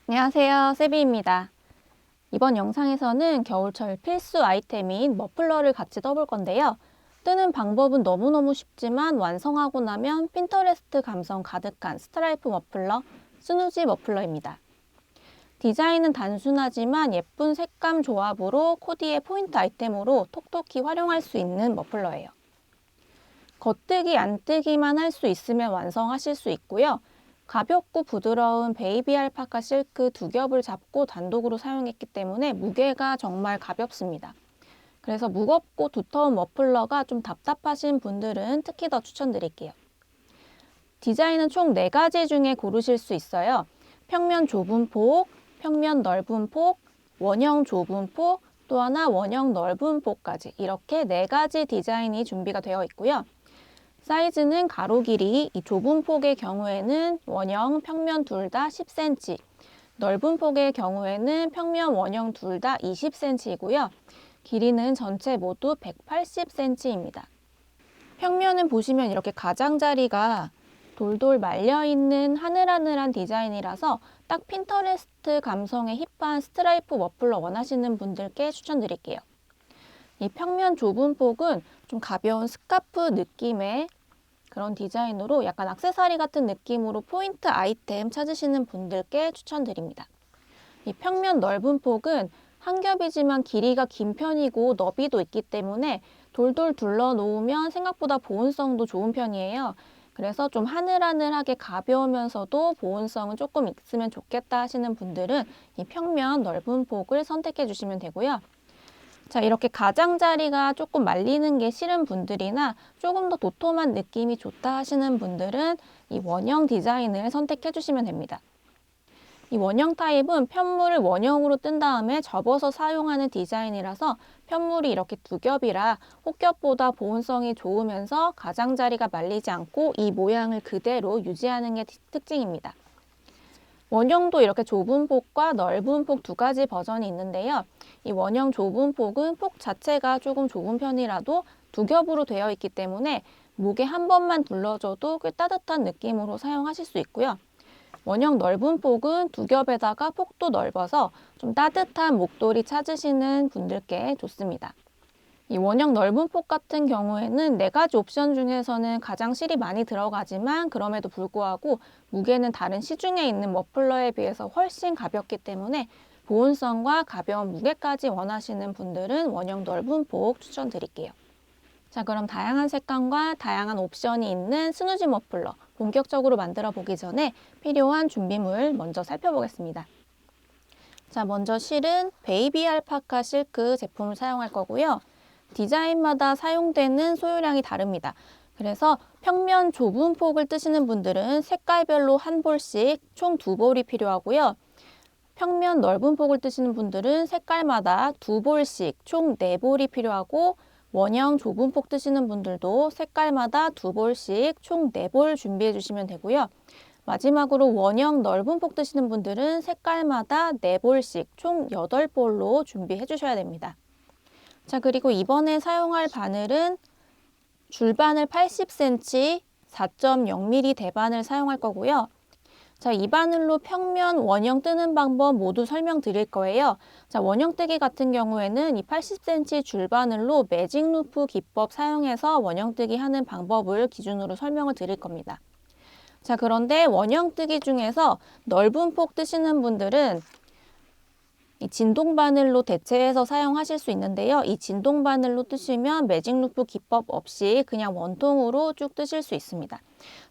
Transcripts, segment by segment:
안녕하세요, 세비입니다. 이번 영상에서는 겨울철 필수 아이템인 머플러를 같이 떠볼 건데요. 뜨는 방법은 너무너무 쉽지만 완성하고 나면 핀터레스트 감성 가득한 스트라이프 머플러, 스누지 머플러입니다. 디자인은 단순하지만 예쁜 색감 조합으로 코디의 포인트 아이템으로 톡톡히 활용할 수 있는 머플러예요. 겉뜨기, 안뜨기만 할 수 있으면 완성하실 수 있고요. 가볍고 부드러운 베이비 알파카 실크 두 겹을 잡고 단독으로 사용했기 때문에 무게가 정말 가볍습니다. 그래서 무겁고 두터운 머플러가 좀 답답하신 분들은 특히 더 추천드릴게요. 디자인은 총 4가지 중에 고르실 수 있어요. 평면 좁은 폭, 평면 넓은 폭, 원형 좁은 폭, 또 하나 원형 넓은 폭까지 이렇게 4가지 디자인이 준비가 되어 있고요. 사이즈는 가로 길이 이 좁은 폭의 경우에는 원형, 평면 둘 다 10cm, 넓은 폭의 경우에는 평면, 원형 둘 다 20cm이고요. 길이는 전체 모두 180cm입니다. 평면은 보시면 이렇게 가장자리가 돌돌 말려있는 하늘하늘한 디자인이라서 딱 핀터레스트 감성에 힙한 스트라이프 머플러 원하시는 분들께 추천드릴게요. 이 평면 좁은 폭은 좀 가벼운 스카프 느낌의 그런 디자인으로 약간 액세서리 같은 느낌으로 포인트 아이템 찾으시는 분들께 추천드립니다. 이 평면 넓은 폭은 한 겹이지만 길이가 긴 편이고 너비도 있기 때문에 돌돌 둘러 놓으면 생각보다 보온성도 좋은 편이에요. 그래서 좀 하늘하늘하게 가벼우면서도 보온성은 조금 있으면 좋겠다 하시는 분들은 이 평면 넓은 폭을 선택해 주시면 되고요. 자, 이렇게 가장자리가 조금 말리는 게 싫은 분들이나 조금 더 도톰한 느낌이 좋다 하시는 분들은 이 원형 디자인을 선택해 주시면 됩니다. 이 원형 타입은 편물을 원형으로 뜬 다음에 접어서 사용하는 디자인이라서 편물이 이렇게 두 겹이라 혹겹보다 보온성이 좋으면서 가장자리가 말리지 않고 이 모양을 그대로 유지하는 게 특징입니다. 원형도 이렇게 좁은 폭과 넓은 폭 2가지 버전이 있는데요. 이 원형 좁은 폭은 폭 자체가 조금 좁은 편이라도 두 겹으로 되어 있기 때문에 목에 한 번만 둘러줘도 꽤 따뜻한 느낌으로 사용하실 수 있고요. 원형 넓은 폭은 두 겹에다가 폭도 넓어서 좀 따뜻한 목도리 찾으시는 분들께 좋습니다. 이 원형 넓은 폭 같은 경우에는 4가지 옵션 중에서는 가장 실이 많이 들어가지만 그럼에도 불구하고 무게는 다른 시중에 있는 머플러에 비해서 훨씬 가볍기 때문에 보온성과 가벼운 무게까지 원하시는 분들은 원형 넓은 폭 추천드릴게요. 자, 그럼 다양한 색감과 다양한 옵션이 있는 스누지 머플러 본격적으로 만들어 보기 전에 필요한 준비물 먼저 살펴보겠습니다. 자, 먼저 실은 베이비 알파카 실크 제품을 사용할 거고요. 디자인마다 사용되는 소요량이 다릅니다. 그래서 평면 좁은 폭을 뜨시는 분들은 색깔별로 한 볼씩 총 2볼이 필요하고요. 평면 넓은 폭을 뜨시는 분들은 색깔마다 2볼씩 총 4볼이 필요하고 원형 좁은 폭 뜨시는 분들도 색깔마다 2볼씩 총 4볼 준비해 주시면 되고요. 마지막으로 원형 넓은 폭 뜨시는 분들은 색깔마다 4볼씩 총 8볼로 준비해 주셔야 됩니다. 자, 그리고 이번에 사용할 바늘은 줄바늘 80cm 4.0mm 대바늘 사용할 거고요. 자, 이 바늘로 평면, 원형 뜨는 방법 모두 설명드릴 거예요. 자, 원형 뜨기 같은 경우에는 이 80cm 줄바늘로 매직 루프 기법 사용해서 원형 뜨기 하는 방법을 기준으로 설명을 드릴 겁니다. 자, 그런데 원형 뜨기 중에서 넓은 폭 뜨시는 분들은 이 진동 바늘로 대체해서 사용하실 수 있는데요. 이 진동 바늘로 뜨시면 매직 루프 기법 없이 그냥 원통으로 쭉 뜨실 수 있습니다.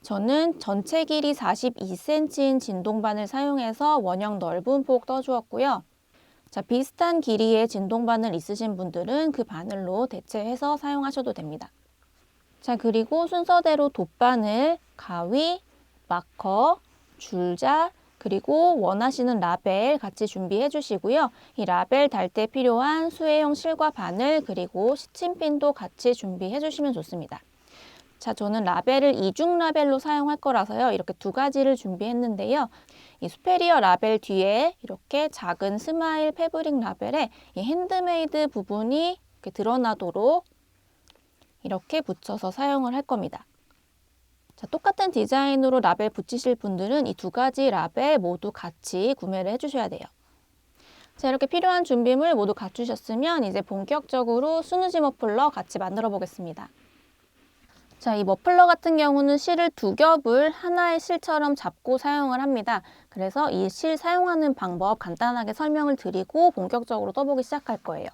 저는 전체 길이 42cm인 진동 바늘 사용해서 원형 넓은 폭 떠주었고요. 자, 비슷한 길이의 진동 바늘 있으신 분들은 그 바늘로 대체해서 사용하셔도 됩니다. 자, 그리고 순서대로 돗바늘, 가위, 마커, 줄자, 그리고 원하시는 라벨 같이 준비해 주시고요. 이 라벨 달 때 필요한 수혜용 실과 바늘 그리고 시침핀도 같이 준비해 주시면 좋습니다. 자, 저는 라벨을 이중 라벨로 사용할 거라서요. 이렇게 2가지를 준비했는데요. 이 수페리어 라벨 뒤에 이렇게 작은 스마일 패브릭 라벨에 이 핸드메이드 부분이 이렇게 드러나도록 이렇게 붙여서 사용을 할 겁니다. 자, 똑같은 디자인으로 라벨 붙이실 분들은 이 두 가지 라벨 모두 같이 구매를 해주셔야 돼요. 자, 이렇게 필요한 준비물 모두 갖추셨으면 이제 본격적으로 스누지 머플러 같이 만들어 보겠습니다. 자, 이 머플러 같은 경우는 실을 두 겹을 하나의 실처럼 잡고 사용을 합니다. 그래서 이 실 사용하는 방법 간단하게 설명을 드리고 본격적으로 떠보기 시작할 거예요.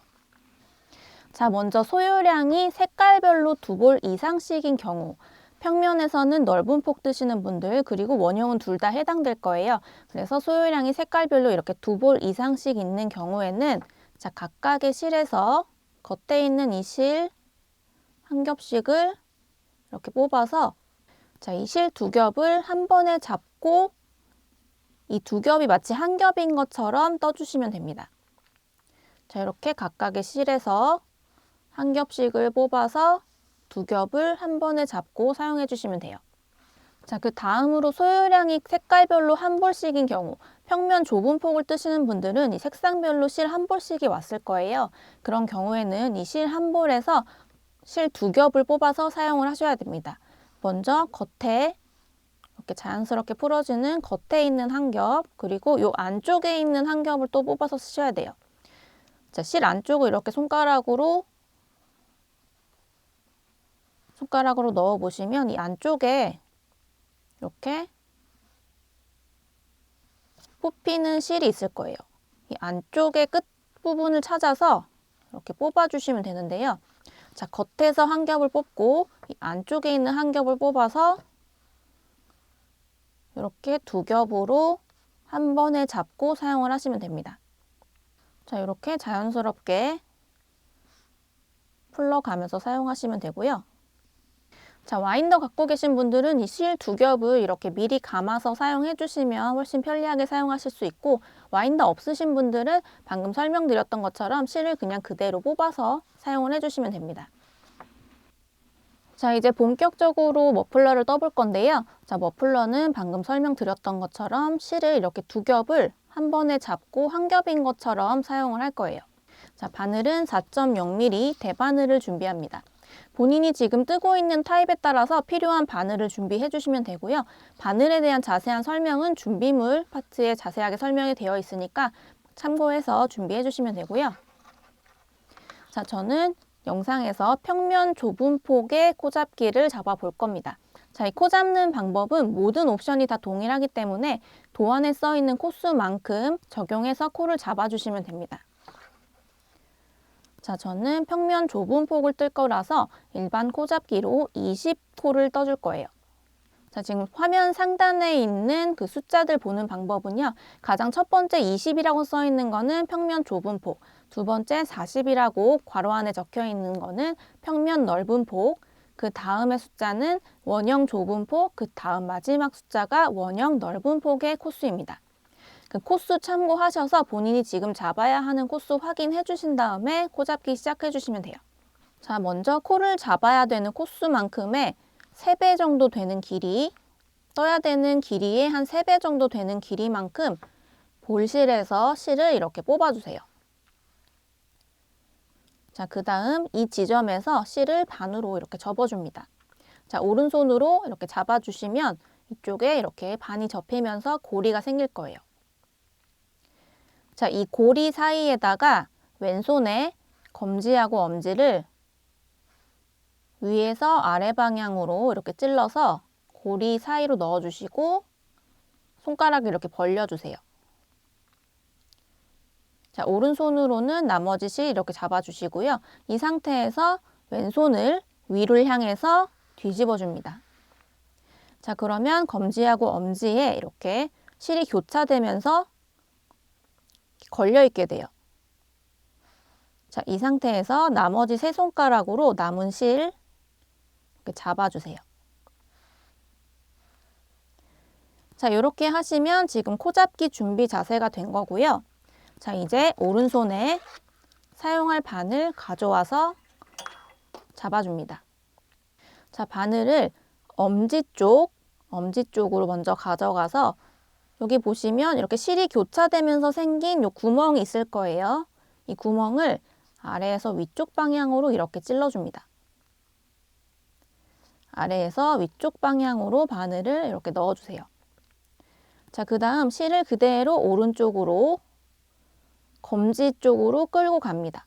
자, 먼저 소요량이 색깔별로 2볼 이상씩인 경우, 평면에서는 넓은 폭 뜨시는 분들, 그리고 원형은 둘 다 해당될 거예요. 그래서 소요량이 색깔별로 이렇게 2볼 이상씩 있는 경우에는 자, 각각의 실에서 겉에 있는 이 실 한 겹씩을 이렇게 뽑아서 자, 이 실 두 겹을 한 번에 잡고 이 두 겹이 마치 한 겹인 것처럼 떠주시면 됩니다. 자, 이렇게 각각의 실에서 한 겹씩을 뽑아서 두 겹을 한 번에 잡고 사용해 주시면 돼요. 자, 그 다음으로 소요량이 색깔별로 한 볼씩인 경우, 평면 좁은 폭을 뜨시는 분들은 이 색상별로 실 한 볼씩이 왔을 거예요. 그런 경우에는 이 실 한 볼에서 실 두 겹을 뽑아서 사용을 하셔야 됩니다. 먼저 겉에 이렇게 자연스럽게 풀어지는 겉에 있는 한 겹, 그리고 이 안쪽에 있는 한 겹을 또 뽑아서 쓰셔야 돼요. 자, 실 안쪽을 이렇게 손가락으로 넣어 보시면 이 안쪽에 이렇게 뽑히는 실이 있을 거예요. 이 안쪽의 끝 부분을 찾아서 이렇게 뽑아 주시면 되는데요. 자, 겉에서 한 겹을 뽑고 이 안쪽에 있는 한 겹을 뽑아서 이렇게 두 겹으로 한 번에 잡고 사용을 하시면 됩니다. 자, 이렇게 자연스럽게 풀러가면서 사용하시면 되고요. 자, 와인더 갖고 계신 분들은 이 실 두 겹을 이렇게 미리 감아서 사용해 주시면 훨씬 편리하게 사용하실 수 있고, 와인더 없으신 분들은 방금 설명드렸던 것처럼 실을 그냥 그대로 뽑아서 사용을 해 주시면 됩니다. 자, 이제 본격적으로 머플러를 떠볼 건데요. 자, 머플러는 방금 설명드렸던 것처럼 실을 이렇게 두 겹을 한 번에 잡고 한 겹인 것처럼 사용을 할 거예요. 자, 바늘은 4.0mm 대바늘을 준비합니다. 본인이 지금 뜨고 있는 타입에 따라서 필요한 바늘을 준비해 주시면 되고요. 바늘에 대한 자세한 설명은 준비물 파트에 자세하게 설명이 되어 있으니까 참고해서 준비해 주시면 되고요. 자, 저는 영상에서 평면 좁은 폭의 코잡기를 잡아 볼 겁니다. 자, 이 코 잡는 방법은 모든 옵션이 다 동일하기 때문에 도안에 써 있는 코수만큼 적용해서 코를 잡아주시면 됩니다. 자, 저는 평면 좁은 폭을 뜰 거라서 일반 코잡기로 20코를 떠줄 거예요. 자, 지금 화면 상단에 있는 그 숫자들 보는 방법은요. 가장 첫 번째 20이라고 써 있는 거는 평면 좁은 폭, 두 번째 40이라고 괄호 안에 적혀 있는 거는 평면 넓은 폭, 그 다음의 숫자는 원형 좁은 폭, 그 다음 마지막 숫자가 원형 넓은 폭의 코수입니다. 그 코수 참고하셔서 본인이 지금 잡아야 하는 코수 확인해 주신 다음에 코 잡기 시작해 주시면 돼요. 자, 먼저 코를 잡아야 되는 코수만큼의 3배 정도 되는 길이, 떠야 되는 길이의 한 3배 정도 되는 길이만큼 볼실에서 실을 이렇게 뽑아주세요. 자, 그 다음 이 지점에서 실을 반으로 이렇게 접어줍니다. 자, 오른손으로 이렇게 잡아주시면 이쪽에 이렇게 반이 접히면서 고리가 생길 거예요. 자, 이 고리 사이에다가 왼손에 검지하고 엄지를 위에서 아래 방향으로 이렇게 찔러서 고리 사이로 넣어주시고 손가락을 이렇게 벌려주세요. 자, 오른손으로는 나머지 실 이렇게 잡아주시고요. 이 상태에서 왼손을 위를 향해서 뒤집어줍니다. 자, 그러면 검지하고 엄지에 이렇게 실이 교차되면서 걸려있게 돼요. 자, 이 상태에서 나머지 세 손가락으로 남은 실 이렇게 잡아주세요. 자, 이렇게 하시면 지금 코 잡기 준비 자세가 된 거고요. 자, 이제 오른손에 사용할 바늘 가져와서 잡아줍니다. 자, 바늘을 엄지 쪽으로 먼저 가져가서 여기 보시면 이렇게 실이 교차되면서 생긴 요 구멍이 있을 거예요. 이 구멍을 아래에서 위쪽 방향으로 이렇게 찔러줍니다. 아래에서 위쪽 방향으로 바늘을 이렇게 넣어주세요. 자, 그 다음 실을 그대로 오른쪽으로 검지 쪽으로 끌고 갑니다.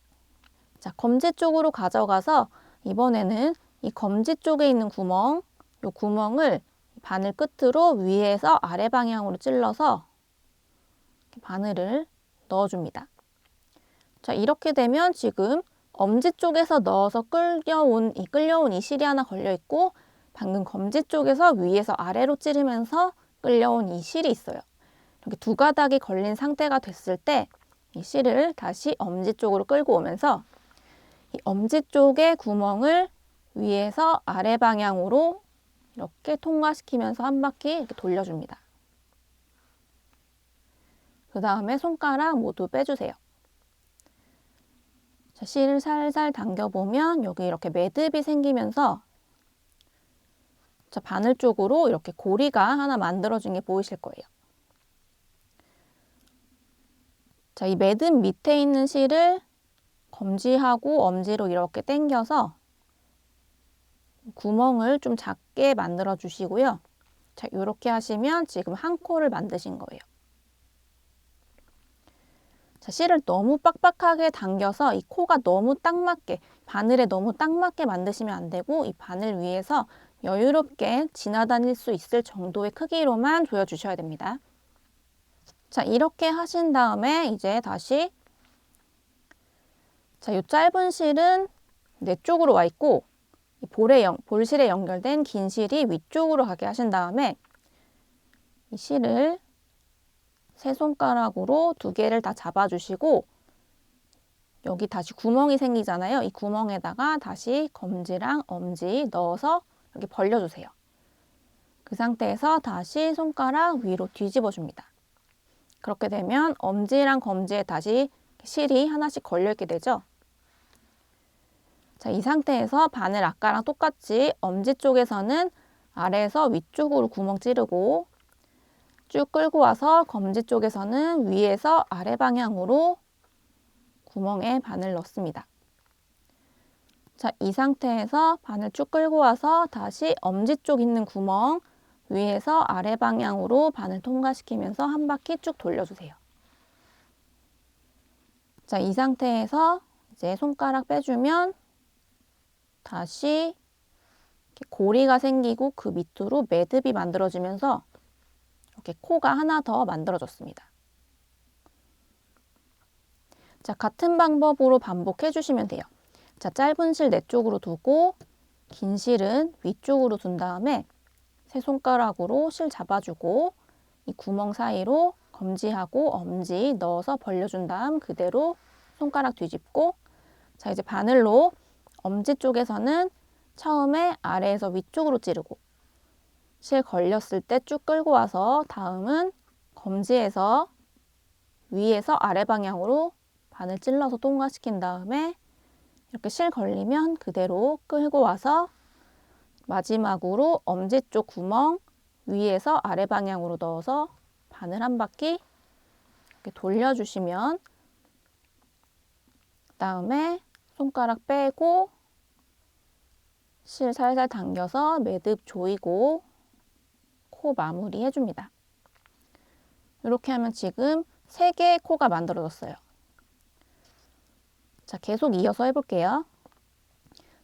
자, 검지 쪽으로 가져가서 이번에는 이 검지 쪽에 있는 구멍, 이 구멍을 바늘 끝으로 위에서 아래 방향으로 찔러서 바늘을 넣어줍니다. 자, 이렇게 되면 지금 엄지 쪽에서 넣어서 끌려온 이 실이 하나 걸려 있고, 방금 검지 쪽에서 위에서 아래로 찌르면서 끌려온 이 실이 있어요. 이렇게 두 가닥이 걸린 상태가 됐을 때 이 실을 다시 엄지 쪽으로 끌고 오면서 이 엄지 쪽의 구멍을 위에서 아래 방향으로 이렇게 통과시키면서 한 바퀴 이렇게 돌려줍니다. 그 다음에 손가락 모두 빼주세요. 자, 실을 살살 당겨보면 여기 이렇게 매듭이 생기면서 자, 바늘 쪽으로 이렇게 고리가 하나 만들어진 게 보이실 거예요. 자, 이 매듭 밑에 있는 실을 검지하고 엄지로 이렇게 당겨서 구멍을 좀 작게 만들어 주시고요. 자, 이렇게 하시면 지금 한 코를 만드신 거예요. 자, 실을 너무 빡빡하게 당겨서 이 코가 너무 딱 맞게, 바늘에 너무 딱 맞게 만드시면 안 되고, 이 바늘 위에서 여유롭게 지나다닐 수 있을 정도의 크기로만 조여주셔야 됩니다. 자, 이렇게 하신 다음에 이제 다시 자, 이 짧은 실은 내 쪽으로 와 있고, 이 볼실에 연결된 긴 실이 위쪽으로 가게 하신 다음에 이 실을 세 손가락으로 두 개를 다 잡아주시고, 여기 다시 구멍이 생기잖아요. 이 구멍에다가 다시 검지랑 엄지 넣어서 이렇게 벌려주세요. 그 상태에서 다시 손가락 위로 뒤집어 줍니다. 그렇게 되면 엄지랑 검지에 다시 실이 하나씩 걸려있게 되죠. 자, 이 상태에서 바늘 아까랑 똑같이 엄지 쪽에서는 아래에서 위쪽으로 구멍 찌르고, 쭉 끌고 와서 검지 쪽에서는 위에서 아래 방향으로 구멍에 바늘 넣습니다. 자, 이 상태에서 바늘 쭉 끌고 와서 다시 엄지 쪽 있는 구멍 위에서 아래 방향으로 바늘 통과시키면서 한 바퀴 쭉 돌려주세요. 자, 이 상태에서 이제 손가락 빼주면 다시 이렇게 고리가 생기고 그 밑으로 매듭이 만들어지면서 이렇게 코가 하나 더 만들어졌습니다. 자, 같은 방법으로 반복해 주시면 돼요. 자, 짧은 실 내 쪽으로 두고 긴 실은 위쪽으로 둔 다음에 세 손가락으로 실 잡아주고 이 구멍 사이로 검지하고 엄지 넣어서 벌려준 다음 그대로 손가락 뒤집고, 자, 이제 바늘로 엄지 쪽에서는 처음에 아래에서 위쪽으로 찌르고 실 걸렸을 때 쭉 끌고 와서 다음은 검지에서 위에서 아래 방향으로 바늘 찔러서 통과시킨 다음에 이렇게 실 걸리면 그대로 끌고 와서 마지막으로 엄지 쪽 구멍 위에서 아래 방향으로 넣어서 바늘 한 바퀴 이렇게 돌려주시면, 그다음에 손가락 빼고 실 살살 당겨서 매듭 조이고 코 마무리 해줍니다. 이렇게 하면 지금 3개의 코가 만들어졌어요. 자, 계속 이어서 해볼게요.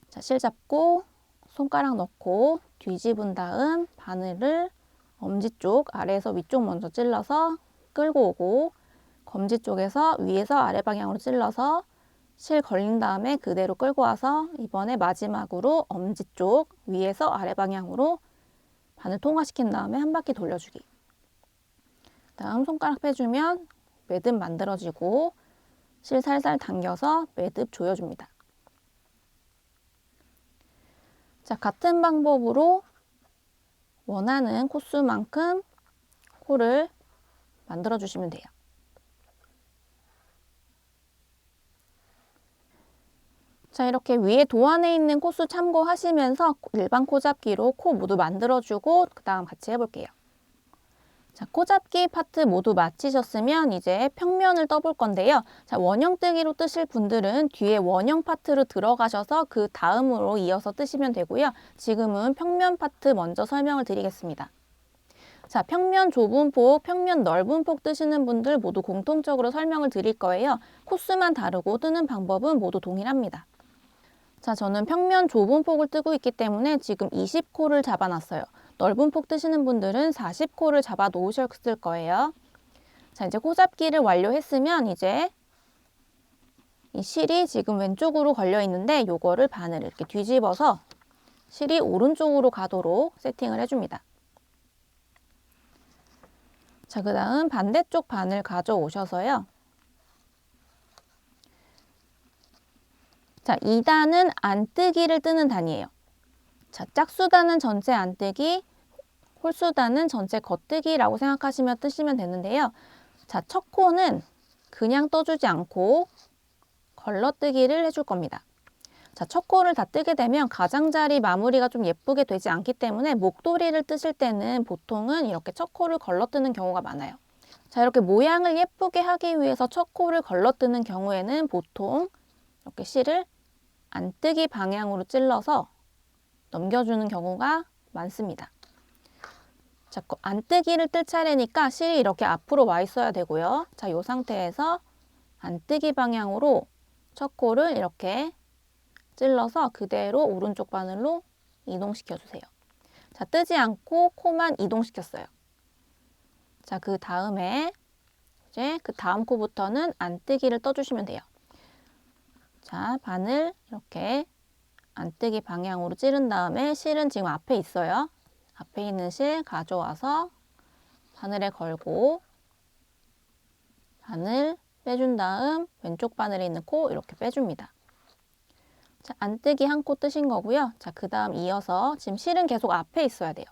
자, 실 잡고 손가락 넣고 뒤집은 다음 바늘을 엄지 쪽 아래에서 위쪽 먼저 찔러서 끌고 오고, 검지 쪽에서 위에서 아래 방향으로 찔러서 실 걸린 다음에 그대로 끌고 와서 이번에 마지막으로 엄지 쪽 위에서 아래 방향으로 바늘 통과시킨 다음에 한 바퀴 돌려주기. 다음 손가락 빼주면 매듭 만들어지고 실 살살 당겨서 매듭 조여줍니다. 자, 같은 방법으로 원하는 코수만큼 코를 만들어 주시면 돼요. 자, 이렇게 위에 도안에 있는 코수 참고하시면서 일반 코 잡기로 코 모두 만들어주고 그 다음 같이 해볼게요. 자, 코잡기 파트 모두 마치셨으면 이제 평면을 떠볼 건데요. 자, 원형 뜨기로 뜨실 분들은 뒤에 원형 파트로 들어가셔서 그 다음으로 이어서 뜨시면 되고요. 지금은 평면 파트 먼저 설명을 드리겠습니다. 자, 평면 좁은 폭, 평면 넓은 폭 뜨시는 분들 모두 공통적으로 설명을 드릴 거예요. 코스만 다르고 뜨는 방법은 모두 동일합니다. 자, 저는 평면 좁은 폭을 뜨고 있기 때문에 지금 20코를 잡아놨어요. 넓은 폭 뜨시는 분들은 40코를 잡아 놓으셨을 거예요. 자, 이제 코잡기를 완료했으면 이제 이 실이 지금 왼쪽으로 걸려 있는데 요거를 바늘 이렇게 뒤집어서 실이 오른쪽으로 가도록 세팅을 해줍니다. 자, 그 다음 반대쪽 바늘 가져오셔서요. 자, 2단은 안뜨기를 뜨는 단이에요. 자, 짝수단은 전체 안뜨기, 홀수단은 전체 겉뜨기라고 생각하시면 뜨시면 되는데요. 자, 첫 코는 그냥 떠주지 않고 걸러뜨기를 해줄 겁니다. 자, 첫 코를 다 뜨게 되면 가장자리 마무리가 좀 예쁘게 되지 않기 때문에 목도리를 뜨실 때는 보통은 이렇게 첫 코를 걸러뜨는 경우가 많아요. 자, 이렇게 모양을 예쁘게 하기 위해서 첫 코를 걸러뜨는 경우에는 보통 이렇게 실을 안뜨기 방향으로 찔러서 넘겨주는 경우가 많습니다. 자, 안뜨기를 뜰 차례니까 실이 이렇게 앞으로 와 있어야 되고요. 자, 이 상태에서 안뜨기 방향으로 첫 코를 이렇게 찔러서 그대로 오른쪽 바늘로 이동시켜 주세요. 자, 뜨지 않고 코만 이동시켰어요. 자, 그 다음에 이제 그 다음 코부터는 안뜨기를 떠주시면 돼요. 자, 바늘 이렇게 안뜨기 방향으로 찌른 다음에 실은 지금 앞에 있어요. 앞에 있는 실 가져와서 바늘에 걸고 바늘 빼준 다음 왼쪽 바늘에 있는 코 이렇게 빼줍니다. 자, 안뜨기 한 코 뜨신 거고요. 자, 그 다음 이어서 지금 실은 계속 앞에 있어야 돼요.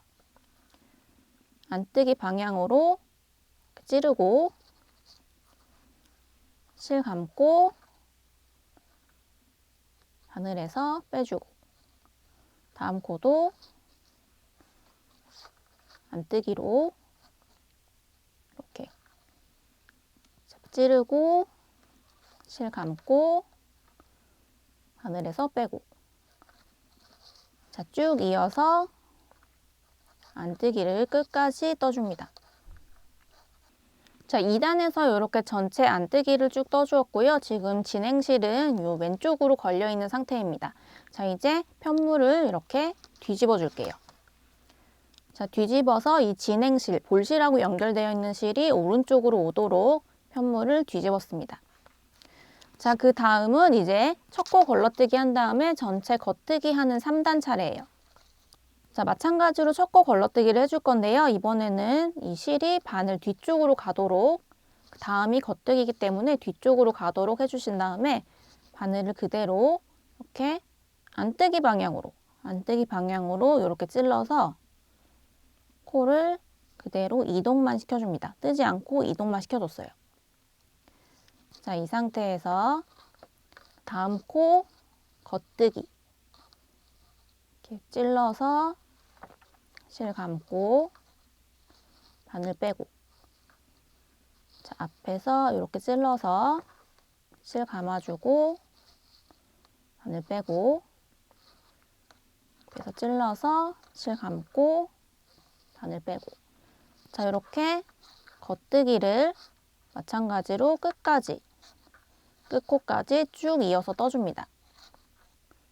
안뜨기 방향으로 찌르고 실 감고 바늘에서 빼주고 다음 코도 안뜨기로 이렇게 찌르고 실 감고 바늘에서 빼고 자, 쭉 이어서 안뜨기를 끝까지 떠줍니다. 자, 2단에서 이렇게 전체 안뜨기를 쭉 떠주었고요. 지금 진행실은 이 왼쪽으로 걸려 있는 상태입니다. 자, 이제 편물을 이렇게 뒤집어 줄게요. 자, 뒤집어서 이 진행실, 볼실하고 연결되어 있는 실이 오른쪽으로 오도록 편물을 뒤집었습니다. 자, 그 다음은 이제 첫 코 걸러뜨기 한 다음에 전체 겉뜨기 하는 3단 차례예요. 자, 마찬가지로 첫 코 걸러뜨기를 해줄 건데요. 이번에는 이 실이 바늘 뒤쪽으로 가도록, 다음이 겉뜨기이기 때문에 뒤쪽으로 가도록 해주신 다음에 바늘을 그대로 이렇게 안뜨기 방향으로 이렇게 찔러서 코를 그대로 이동만 시켜줍니다. 뜨지 않고 이동만 시켜줬어요. 자, 이 상태에서 다음 코 겉뜨기 이렇게 찔러서 실 감고 바늘 빼고 자, 앞에서 이렇게 찔러서 실 감아주고 바늘 빼고 그래서 찔러서 실 감고 바늘 빼고 자, 이렇게 겉뜨기를 마찬가지로 끝코까지 쭉 이어서 떠줍니다.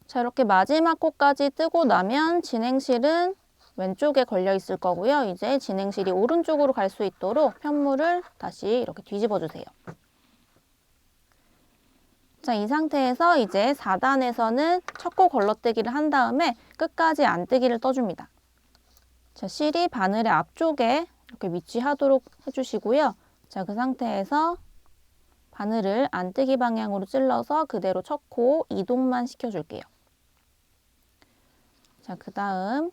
자, 이렇게 마지막 코까지 뜨고 나면 진행실은 왼쪽에 걸려 있을 거고요. 이제 진행실이 오른쪽으로 갈 수 있도록 편물을 다시 이렇게 뒤집어 주세요. 자, 이 상태에서 이제 4단에서는 첫 코 걸러뜨기를 한 다음에 끝까지 안뜨기를 떠줍니다. 자, 실이 바늘의 앞쪽에 이렇게 위치하도록 해주시고요. 자, 그 상태에서 바늘을 안뜨기 방향으로 찔러서 그대로 첫 코 이동만 시켜줄게요. 자, 그 다음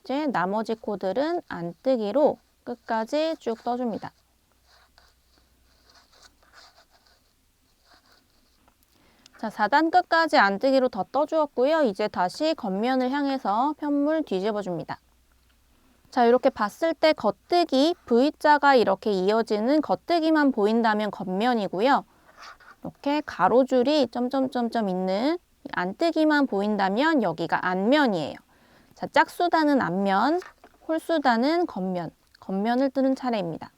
이제 나머지 코들은 안뜨기로 끝까지 쭉 떠줍니다. 자, 4단 끝까지 안뜨기로 더 떠주었고요. 이제 다시 겉면을 향해서 편물 뒤집어 줍니다. 자, 이렇게 봤을 때 겉뜨기, V자가 이렇게 이어지는 겉뜨기만 보인다면 겉면이고요. 이렇게 가로줄이 점점점점 있는 안뜨기만 보인다면 여기가 안면이에요. 자, 짝수단은 앞면, 홀수단은 겉면, 겉면을 뜨는 차례입니다.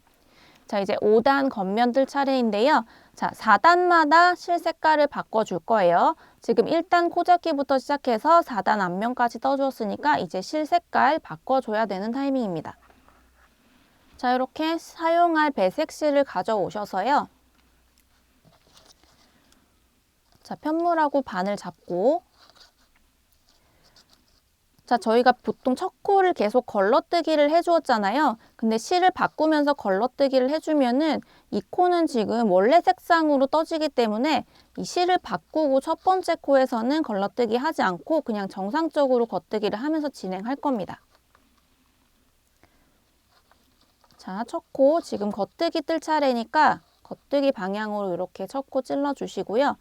자, 이제 5단 겉면 뜰 차례인데요. 자, 4단마다 실 색깔을 바꿔줄 거예요. 지금 1단 코잡기부터 시작해서 4단 앞면까지 떠주었으니까 이제 실 색깔 바꿔줘야 되는 타이밍입니다. 자, 이렇게 사용할 배색 실을 가져오셔서요. 자, 편물하고 반을 잡고, 자, 저희가 보통 첫 코를 계속 걸러뜨기를 해주었잖아요. 근데 실을 바꾸면서 걸러뜨기를 해주면은 이 코는 지금 원래 색상으로 떠지기 때문에 이 실을 바꾸고 첫 번째 코에서는 걸러뜨기 하지 않고 그냥 정상적으로 겉뜨기를 하면서 진행할 겁니다. 자, 첫 코 지금 겉뜨기 뜰 차례니까 겉뜨기 방향으로 이렇게 첫 코 찔러주시고요.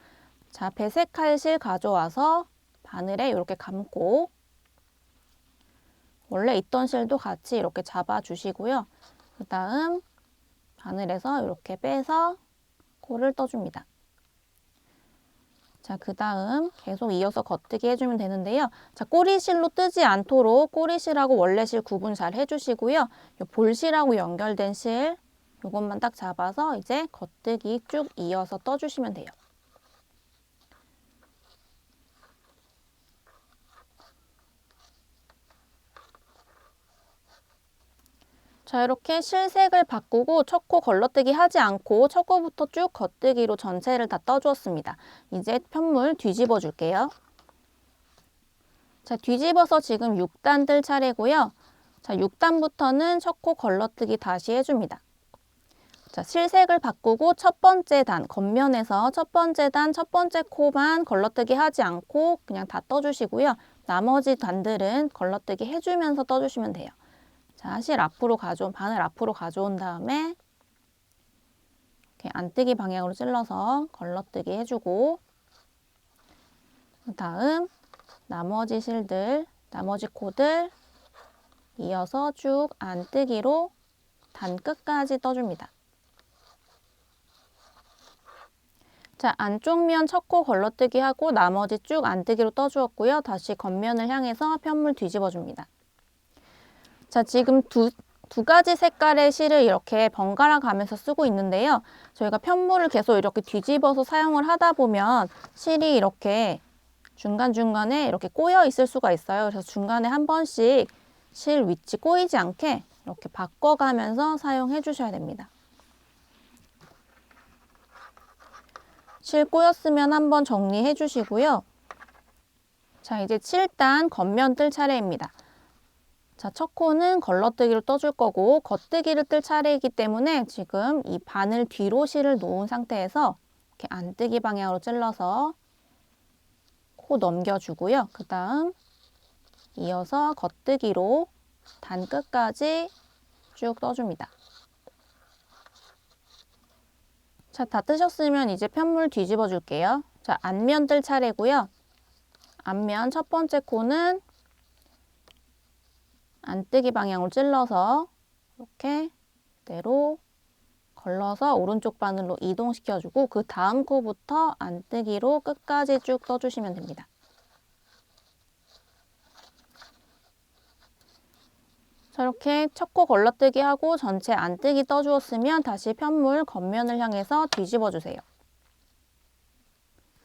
자, 배색할 실 가져와서 바늘에 이렇게 감고 원래 있던 실도 같이 이렇게 잡아주시고요. 그 다음 바늘에서 이렇게 빼서 코를 떠줍니다. 자, 그 다음 계속 이어서 겉뜨기 해주면 되는데요. 자, 꼬리실로 뜨지 않도록 꼬리실하고 원래실 구분 잘 해주시고요. 요 볼실하고 연결된 실 요것만 딱 잡아서 이제 겉뜨기 쭉 이어서 떠주시면 돼요. 자, 이렇게 실색을 바꾸고 첫 코 걸러뜨기 하지 않고 첫 코부터 쭉 겉뜨기로 전체를 다 떠주었습니다. 이제 편물 뒤집어 줄게요. 자, 뒤집어서 지금 6단 뜰 차례고요. 자, 6단부터는 첫 코 걸러뜨기 다시 해줍니다. 자, 실색을 바꾸고 첫 번째 단, 겉면에서 첫 번째 단, 첫 번째 코만 걸러뜨기 하지 않고 그냥 다 떠주시고요. 나머지 단들은 걸러뜨기 해주면서 떠주시면 돼요. 자, 바늘 앞으로 가져온 다음에 이렇게 안뜨기 방향으로 찔러서 걸러뜨기 해주고 그 다음 나머지 실들, 나머지 코들 이어서 쭉 안뜨기로 단 끝까지 떠줍니다. 자, 안쪽 면 첫 코 걸러뜨기 하고 나머지 쭉 안뜨기로 떠주었고요. 다시 겉면을 향해서 편물 뒤집어 줍니다. 자, 지금 두 가지 색깔의 실을 이렇게 번갈아 가면서 쓰고 있는데요. 저희가 편물을 계속 이렇게 뒤집어서 사용을 하다 보면 실이 이렇게 중간중간에 이렇게 꼬여 있을 수가 있어요. 그래서 중간에 한 번씩 실 위치 꼬이지 않게 이렇게 바꿔가면서 사용해 주셔야 됩니다. 실 꼬였으면 한번 정리해 주시고요. 자, 이제 7단 겉면 뜰 차례입니다. 자, 첫 코는 걸러뜨기로 떠줄 거고 겉뜨기를 뜰 차례이기 때문에 지금 이 바늘 뒤로 실을 놓은 상태에서 이렇게 안뜨기 방향으로 찔러서 코 넘겨주고요. 그 다음 이어서 겉뜨기로 단 끝까지 쭉 떠줍니다. 자, 다 뜨셨으면 이제 편물 뒤집어 줄게요. 자, 앞면 뜰 차례고요. 앞면 첫 번째 코는 안뜨기 방향으로 찔러서 이렇게 그대로 걸러서 오른쪽 바늘로 이동시켜주고 그 다음 코부터 안뜨기로 끝까지 쭉 떠주시면 됩니다. 자, 이렇게 첫 코 걸러뜨기 하고 전체 안뜨기 떠주었으면 다시 편물 겉면을 향해서 뒤집어 주세요.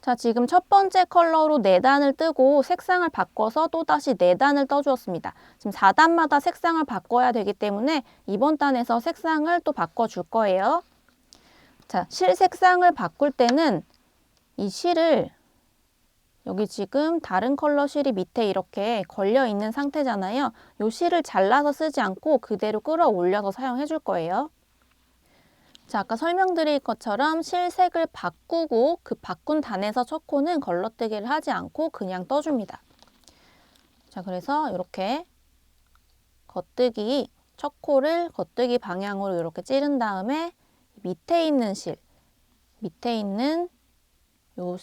자, 지금 첫 번째 컬러로 4단을 뜨고 색상을 바꿔서 또다시 4단을 떠주었습니다. 지금 4단마다 색상을 바꿔야 되기 때문에 이번 단에서 색상을 또 바꿔줄 거예요. 자, 실 색상을 바꿀 때는 이 실을 여기 지금 다른 컬러 실이 밑에 이렇게 걸려 있는 상태잖아요. 이 실을 잘라서 쓰지 않고 그대로 끌어올려서 사용해 줄 거예요. 자, 아까 설명드린 것처럼 실색을 바꾸고 그 바꾼 단에서 첫 코는 걸러뜨기를 하지 않고 그냥 떠줍니다. 자, 그래서 이렇게 겉뜨기, 첫 코를 겉뜨기 방향으로 이렇게 찌른 다음에 밑에 있는 실, 밑에 있는 요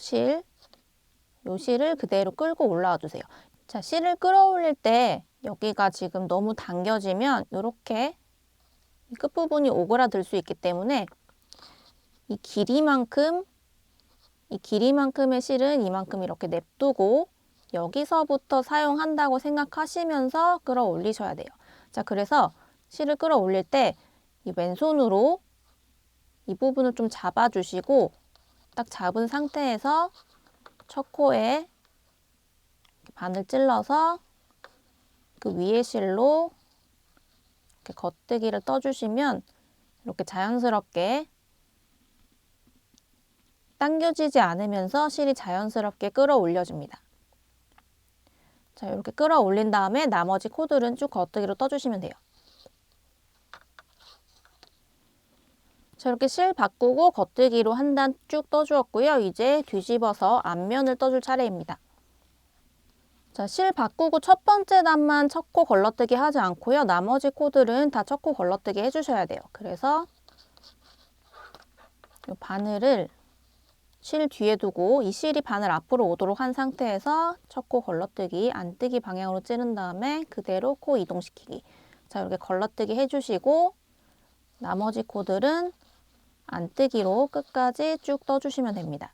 실을 그대로 끌고 올라와 주세요. 자, 실을 끌어올릴 때 여기가 지금 너무 당겨지면 이렇게 끝부분이 오그라들 수 있기 때문에 이 길이만큼의 실은 이만큼 이렇게 냅두고 여기서부터 사용한다고 생각하시면서 끌어올리셔야 돼요. 자, 그래서 실을 끌어올릴 때 이 왼손으로 이 부분을 좀 잡아주시고 딱 잡은 상태에서 첫 코에 반을 찔러서 그 위에 실로 이렇게 겉뜨기를 떠주시면 이렇게 자연스럽게 당겨지지 않으면서 실이 자연스럽게 끌어올려집니다. 자, 이렇게 끌어올린 다음에 나머지 코들은 쭉 겉뜨기로 떠주시면 돼요. 자, 이렇게 실 바꾸고 겉뜨기로 한 단 쭉 떠주었고요. 이제 뒤집어서 앞면을 떠줄 차례입니다. 자, 실 바꾸고 첫 번째 단만 첫 코 걸러뜨기 하지 않고요. 나머지 코들은 다 첫 코 걸러뜨기 해주셔야 돼요. 그래서 이 바늘을 실 뒤에 두고 이 실이 바늘 앞으로 오도록 한 상태에서 첫 코 걸러뜨기, 안뜨기 방향으로 찌른 다음에 그대로 코 이동시키기. 자, 이렇게 걸러뜨기 해주시고 나머지 코들은 안뜨기로 끝까지 쭉 떠주시면 됩니다.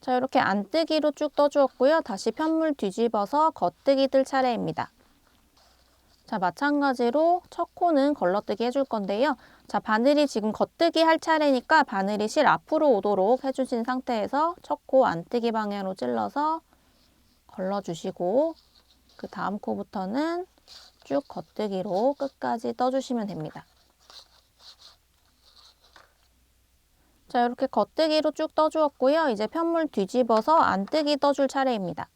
자, 이렇게 안뜨기로 쭉 떠주었고요. 다시 편물 뒤집어서 겉뜨기 뜰 차례입니다. 자, 마찬가지로 첫 코는 걸러뜨기 해줄 건데요. 자, 바늘이 지금 겉뜨기 할 차례니까 바늘이 실 앞으로 오도록 해주신 상태에서 첫 코 안뜨기 방향으로 찔러서 걸러주시고 그 다음 코부터는 쭉 겉뜨기로 끝까지 떠주시면 됩니다. 자, 이렇게 겉뜨기로 쭉 떠주었고요. 이제 편물 뒤집어서 안뜨기 떠줄 차례입니다.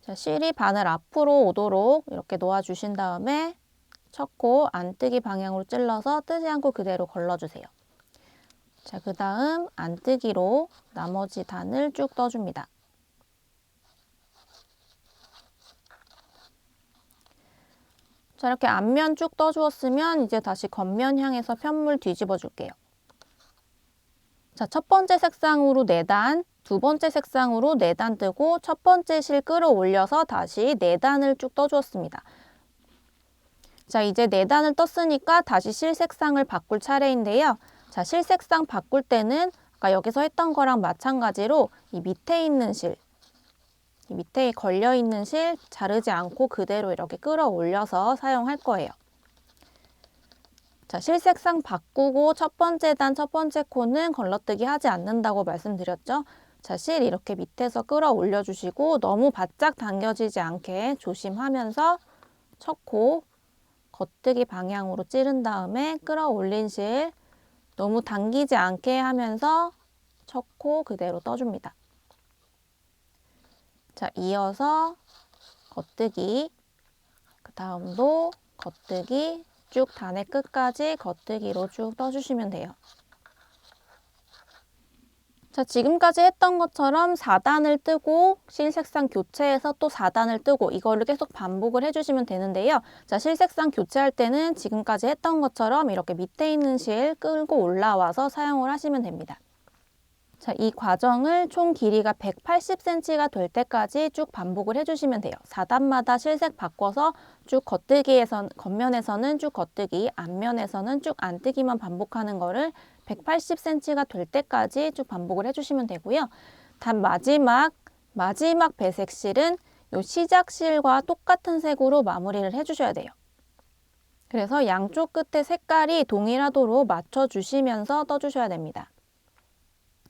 자, 실이 바늘 앞으로 오도록 이렇게 놓아주신 다음에 첫 코 안뜨기 방향으로 찔러서 뜨지 않고 그대로 걸러주세요. 자, 그 다음 안뜨기로 나머지 단을 쭉 떠줍니다. 자, 이렇게 앞면 쭉 떠주었으면 이제 다시 겉면 향해서 편물 뒤집어 줄게요. 자, 첫 번째 색상으로 4단, 두 번째 색상으로 4단 뜨고 첫 번째 실 끌어올려서 다시 4단을 쭉 떠주었습니다. 자, 이제 4단을 떴으니까 다시 실 색상을 바꿀 차례인데요. 자, 실 색상 바꿀 때는 아까 여기서 했던 거랑 마찬가지로 이 밑에 있는 실, 이 밑에 걸려있는 실 자르지 않고 그대로 이렇게 끌어올려서 사용할 거예요. 자, 실 색상 바꾸고 첫 번째 단, 첫 번째 코는 걸러뜨기 하지 않는다고 말씀드렸죠. 자, 실 이렇게 밑에서 끌어올려 주시고 너무 바짝 당겨지지 않게 조심하면서 첫 코 겉뜨기 방향으로 찌른 다음에 끌어올린 실 너무 당기지 않게 하면서 첫 코 그대로 떠줍니다. 자, 이어서 겉뜨기, 그 다음도 겉뜨기, 쭉 단의 끝까지 겉뜨기로 쭉 떠주시면 돼요. 자, 지금까지 했던 것처럼 4단을 뜨고 실 색상 교체해서 또 4단을 뜨고 이거를 계속 반복을 해주시면 되는데요. 자, 실 색상 교체할 때는 지금까지 했던 것처럼 이렇게 밑에 있는 실 끌고 올라와서 사용을 하시면 됩니다. 자, 이 과정을 총 길이가 180cm가 될 때까지 쭉 반복을 해주시면 돼요. 4단마다 실색 바꿔서 쭉 겉면에서는 쭉 겉뜨기, 앞면에서는 쭉 안뜨기만 반복하는 거를 180cm가 될 때까지 쭉 반복을 해주시면 되고요. 단 마지막 배색 실은 요 시작 실과 똑같은 색으로 마무리를 해주셔야 돼요. 그래서 양쪽 끝에 색깔이 동일하도록 맞춰주시면서 떠주셔야 됩니다.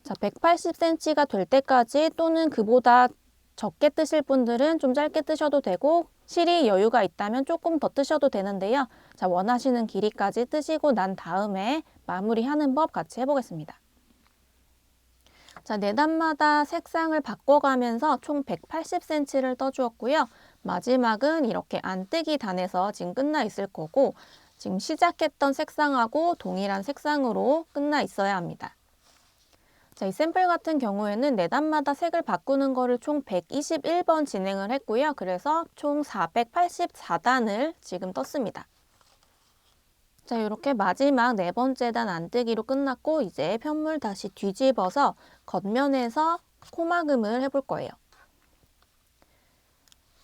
자, 180cm가 될 때까지 또는 그보다 적게 뜨실 분들은 좀 짧게 뜨셔도 되고 실이 여유가 있다면 조금 더 뜨셔도 되는데요. 자, 원하시는 길이까지 뜨시고 난 다음에 마무리하는 법 같이 해보겠습니다. 자, 4단마다 색상을 바꿔가면서 총 180cm를 떠주었고요. 마지막은 이렇게 안뜨기 단에서 지금 끝나 있을 거고 지금 시작했던 색상하고 동일한 색상으로 끝나 있어야 합니다. 자, 이 샘플 같은 경우에는 4단마다 색을 바꾸는 거를 총 121번 진행을 했고요. 그래서 총 484단을 지금 떴습니다. 자, 이렇게 마지막 네 번째 단 안뜨기로 끝났고 이제 편물 다시 뒤집어서 겉면에서 코막음을 해볼 거예요.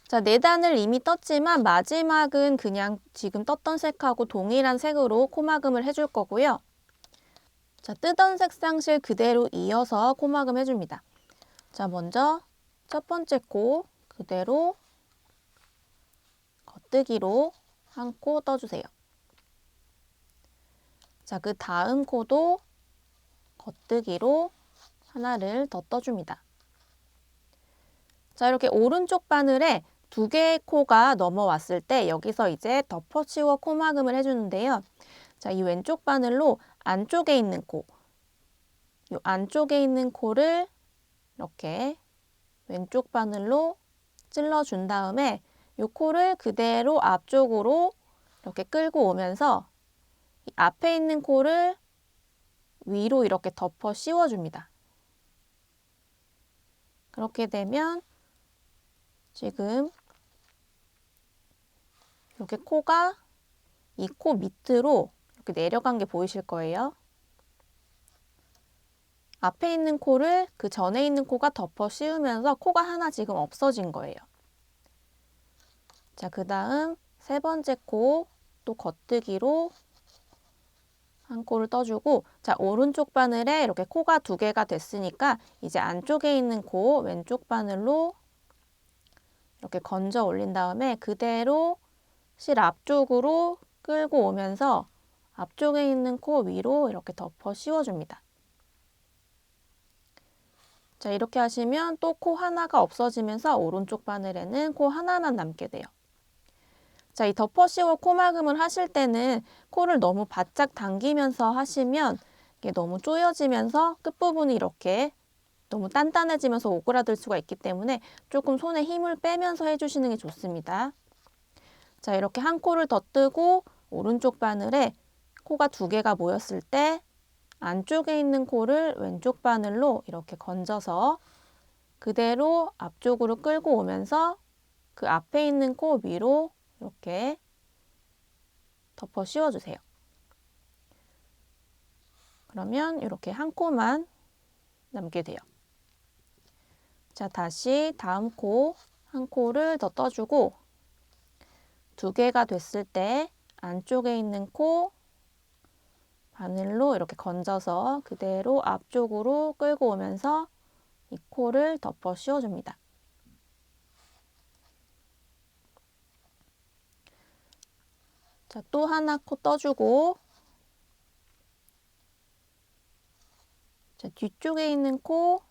자, 네 단을 이미 떴지만 마지막은 그냥 지금 떴던 색하고 동일한 색으로 코막음을 해줄 거고요. 자, 뜨던 색상실 그대로 이어서 코막음 해줍니다. 자, 먼저 첫 번째 코 그대로 겉뜨기로 한 코 떠주세요. 자, 그 다음 코도 겉뜨기로 하나를 더 떠줍니다. 자, 이렇게 오른쪽 바늘에 두 개의 코가 넘어왔을 때 여기서 이제 덮어씌워 코막음을 해주는데요. 자, 이 왼쪽 바늘로 안쪽에 있는 코, 이 안쪽에 있는 코를 이렇게 왼쪽 바늘로 찔러준 다음에 이 코를 그대로 앞쪽으로 이렇게 끌고 오면서 이 앞에 있는 코를 위로 이렇게 덮어 씌워줍니다. 그렇게 되면 지금 이렇게 코가 이 코 밑으로 이렇게 내려간 게 보이실 거예요. 앞에 있는 코를 그 전에 있는 코가 덮어 씌우면서 코가 하나 지금 없어진 거예요. 자, 그 다음 세 번째 코 또 겉뜨기로 한 코를 떠주고, 자, 오른쪽 바늘에 이렇게 코가 두 개가 됐으니까 이제 안쪽에 있는 코 왼쪽 바늘로 이렇게 건져 올린 다음에 그대로 실 앞쪽으로 끌고 오면서 앞쪽에 있는 코 위로 이렇게 덮어 씌워줍니다. 자, 이렇게 하시면 또 코 하나가 없어지면서 오른쪽 바늘에는 코 하나만 남게 돼요. 자, 이 덮어 씌워 코막음을 하실 때는 코를 너무 바짝 당기면서 하시면 이게 너무 조여지면서 끝부분이 이렇게 너무 단단해지면서 오그라들 수가 있기 때문에 조금 손에 힘을 빼면서 해주시는 게 좋습니다. 자, 이렇게 한 코를 더 뜨고 오른쪽 바늘에 코가 두 개가 모였을 때 안쪽에 있는 코를 왼쪽 바늘로 이렇게 건져서 그대로 앞쪽으로 끌고 오면서 그 앞에 있는 코 위로 이렇게 덮어 씌워주세요. 그러면 이렇게 한 코만 남게 돼요. 자, 다시 다음 코 한 코를 더 떠주고 두 개가 됐을 때 안쪽에 있는 코 바늘로 이렇게 건져서 그대로 앞쪽으로 끌고 오면서 이 코를 덮어 씌워줍니다. 자, 또 하나 코 떠주고, 자, 뒤쪽에 있는 코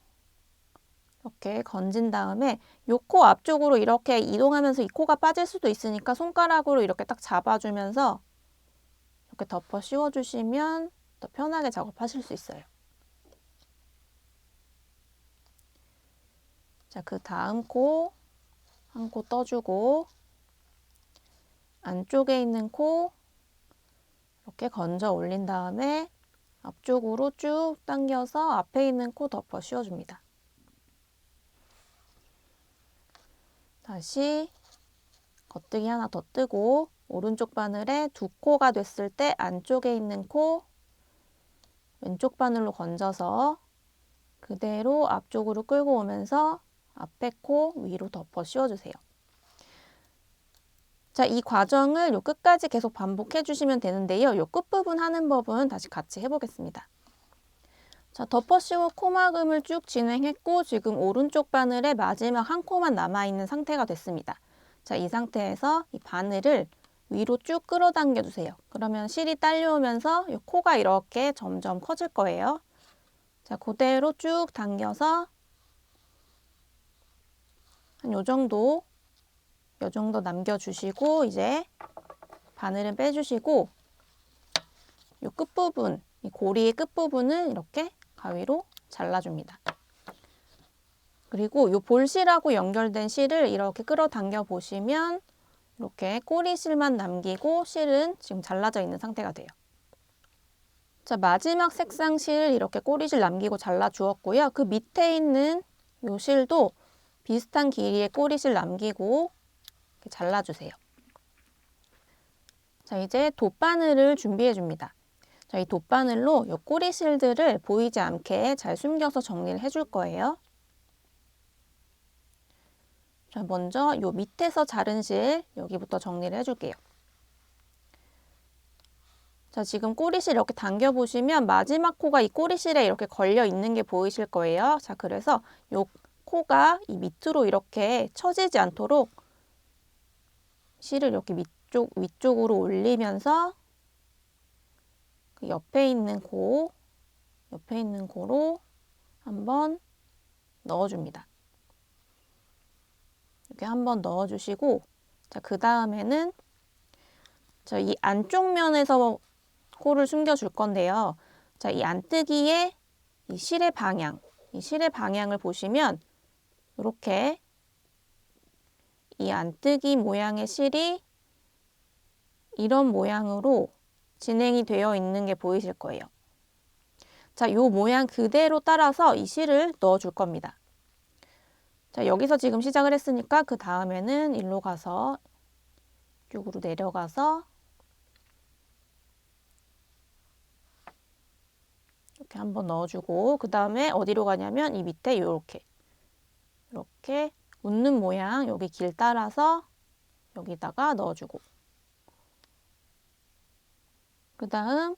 이렇게 건진 다음에 이 코 앞쪽으로 이렇게 이동하면서 이 코가 빠질 수도 있으니까 손가락으로 이렇게 딱 잡아주면서 이렇게 덮어 씌워주시면 더 편하게 작업하실 수 있어요. 자, 그 다음 코 한 코 떠주고 안쪽에 있는 코 이렇게 건져 올린 다음에 앞쪽으로 쭉 당겨서 앞에 있는 코 덮어 씌워줍니다. 다시 겉뜨기 하나 더 뜨고 오른쪽 바늘에 두 코가 됐을 때 안쪽에 있는 코 왼쪽 바늘로 건져서 그대로 앞쪽으로 끌고 오면서 앞에 코 위로 덮어 씌워주세요. 자, 이 과정을 요 끝까지 계속 반복해 주시면 되는데요. 요 끝부분 하는 법은 다시 같이 해보겠습니다. 자, 덮어 씌워 코막음을 쭉 진행했고 지금 오른쪽 바늘에 마지막 한 코만 남아있는 상태가 됐습니다. 자, 이 상태에서 이 바늘을 위로 쭉 끌어당겨 주세요. 그러면 실이 딸려오면서 이 코가 이렇게 점점 커질 거예요. 자, 그대로 쭉 당겨서 한 요 정도 남겨주시고 이제 바늘은 빼주시고 이 끝부분, 이 고리의 끝부분은 이렇게 가위로 잘라줍니다. 그리고 이 볼실하고 연결된 실을 이렇게 끌어당겨 보시면 이렇게 꼬리실만 남기고 실은 지금 잘라져 있는 상태가 돼요. 자, 마지막 색상 실 이렇게 꼬리실 남기고 잘라 주었고요. 그 밑에 있는 이 실도 비슷한 길이의 꼬리실 남기고 이렇게 잘라주세요. 자, 이제 돗바늘을 준비해 줍니다. 자, 이 돗바늘로 이 꼬리실들을 보이지 않게 잘 숨겨서 정리를 해줄 거예요. 자, 먼저 요 밑에서 자른 실 여기부터 정리를 해줄게요. 자, 지금 꼬리실 이렇게 당겨 보시면 마지막 코가 이 꼬리실에 이렇게 걸려 있는 게 보이실 거예요. 자, 그래서 요 코가 이 밑으로 이렇게 처지지 않도록 실을 이렇게 위쪽으로 올리면서 그 옆에 있는 코로 한번 넣어줍니다. 이렇게 한번 넣어주시고, 자, 그 다음에는 이 안쪽 면에서 코를 숨겨줄 건데요. 자, 이 안뜨기의 이 실의 방향을 보시면 이렇게 이 안뜨기 모양의 실이 이런 모양으로 진행이 되어 있는 게 보이실 거예요. 자, 요 모양 그대로 따라서 이 실을 넣어줄 겁니다. 자, 여기서 지금 시작을 했으니까 그 다음에는 일로 가서 이쪽으로 내려가서 이렇게 한번 넣어주고, 그 다음에 어디로 가냐면 이 밑에 이렇게 웃는 모양 여기 길 따라서 여기다가 넣어주고, 그 다음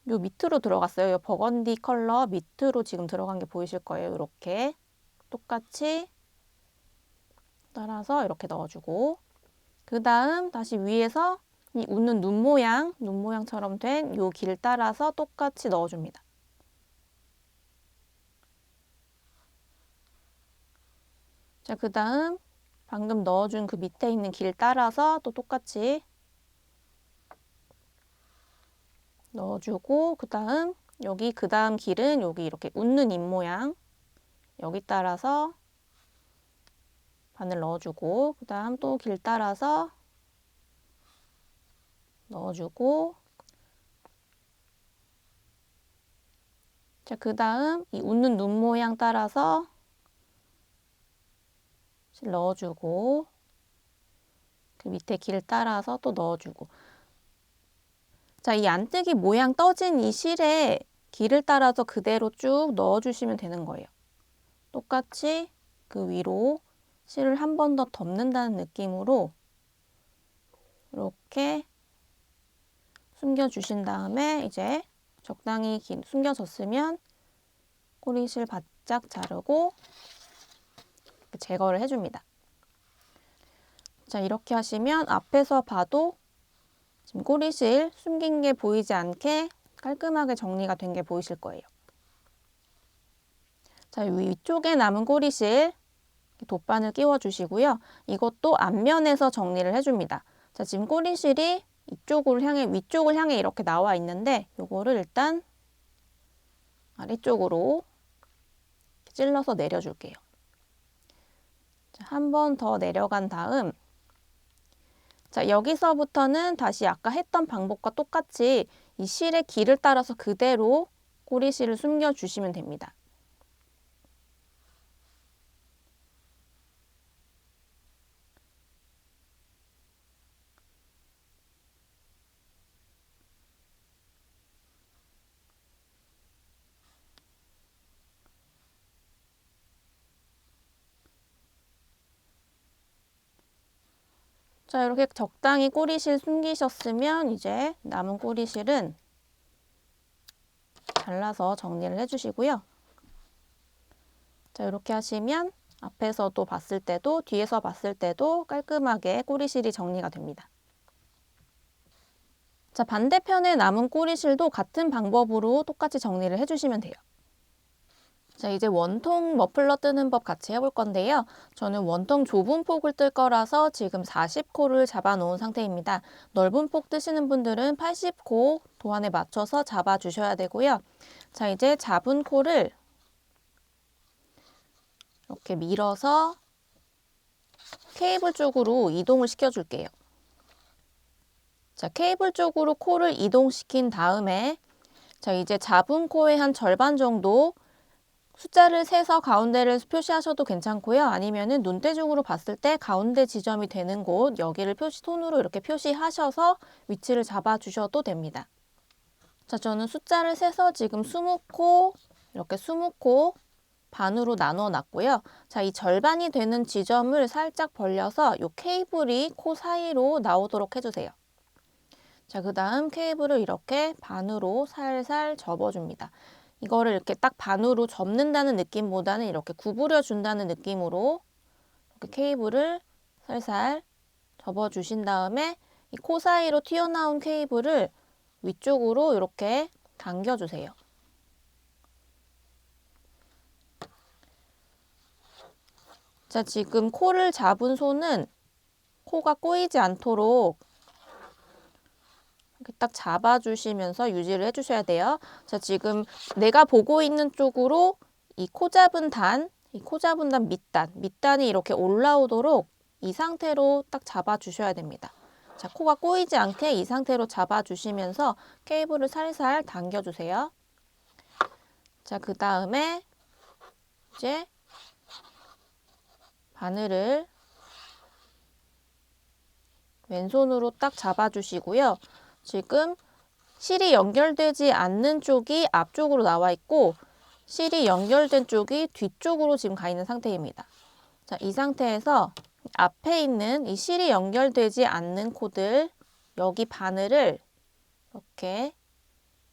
요 밑으로 들어갔어요. 요 버건디 컬러 밑으로 지금 들어간 게 보이실 거예요. 이렇게 똑같이 따라서 이렇게 넣어주고, 그 다음 다시 위에서 이 웃는 눈 모양처럼 된 요 길 따라서 똑같이 넣어줍니다. 자, 그 다음 방금 넣어준 그 밑에 있는 길 따라서 또 똑같이 넣어주고, 그 다음 길은 여기 이렇게 웃는 입 모양 여기 따라서 바늘 넣어주고, 그 다음 또 길 따라서 넣어주고, 자, 그 다음 이 웃는 눈 모양 따라서 실 넣어주고, 그 밑에 길 따라서 또 넣어주고. 자, 이 안뜨기 모양 떠진 이 실에 길을 따라서 그대로 쭉 넣어주시면 되는 거예요. 똑같이 그 위로 실을 한 번 더 덮는다는 느낌으로 이렇게 숨겨주신 다음에 이제 적당히 숨겨졌으면 꼬리실 바짝 자르고 제거를 해줍니다. 자, 이렇게 하시면 앞에서 봐도 지금 꼬리실 숨긴 게 보이지 않게 깔끔하게 정리가 된 게 보이실 거예요. 자, 위쪽에 남은 꼬리실 돗바늘 끼워 주시고요. 이것도 앞면에서 정리를 해줍니다. 자, 지금 꼬리실이 위쪽을 향해 이렇게 나와 있는데 요거를 일단 아래쪽으로 찔러서 내려줄게요. 한 번 더 내려간 다음, 자, 여기서부터는 다시 아까 했던 방법과 똑같이 이 실의 길을 따라서 그대로 꼬리실을 숨겨주시면 됩니다. 자, 이렇게 적당히 꼬리실 숨기셨으면 이제 남은 꼬리실은 잘라서 정리를 해주시고요. 자, 이렇게 하시면 앞에서도 봤을 때도 뒤에서 봤을 때도 깔끔하게 꼬리실이 정리가 됩니다. 자, 반대편에 남은 꼬리실도 같은 방법으로 똑같이 정리를 해주시면 돼요. 자, 이제 원통 머플러 뜨는 법 같이 해볼 건데요. 저는 원통 좁은 폭을 뜰 거라서 지금 40코를 잡아 놓은 상태입니다. 넓은 폭 뜨시는 분들은 80코 도안에 맞춰서 잡아 주셔야 되고요. 자, 이제 잡은 코를 이렇게 밀어서 케이블 쪽으로 이동을 시켜줄게요. 자, 케이블 쪽으로 코를 이동시킨 다음에 자, 이제 잡은 코의 한 절반 정도 숫자를 세서 가운데를 표시하셔도 괜찮고요. 아니면은 눈대중으로 봤을 때 가운데 지점이 되는 곳, 여기를 손으로 이렇게 표시하셔서 위치를 잡아 주셔도 됩니다. 자, 저는 숫자를 세서 지금 20코, 이렇게 20코 반으로 나눠 놨고요. 자, 이 절반이 되는 지점을 살짝 벌려서 이 케이블이 코 사이로 나오도록 해주세요. 자, 그 다음 케이블을 이렇게 반으로 살살 접어줍니다. 이거를 이렇게 딱 반으로 접는다는 느낌보다는 이렇게 구부려 준다는 느낌으로 이렇게 케이블을 살살 접어주신 다음에 이 코 사이로 튀어나온 케이블을 위쪽으로 이렇게 당겨주세요. 자, 지금 코를 잡은 손은 코가 꼬이지 않도록 이렇게 딱 잡아주시면서 유지를 해주셔야 돼요. 자, 지금 내가 보고 있는 쪽으로 이 코 잡은 단 밑단이 이렇게 올라오도록 이 상태로 딱 잡아주셔야 됩니다. 자, 코가 꼬이지 않게 이 상태로 잡아주시면서 케이블을 살살 당겨주세요. 자, 그 다음에 이제 바늘을 왼손으로 딱 잡아주시고요. 지금 실이 연결되지 않는 쪽이 앞쪽으로 나와 있고 실이 연결된 쪽이 뒤쪽으로 지금 가 있는 상태입니다. 자, 이 상태에서 앞에 있는 이 실이 연결되지 않는 코들, 여기 바늘을 이렇게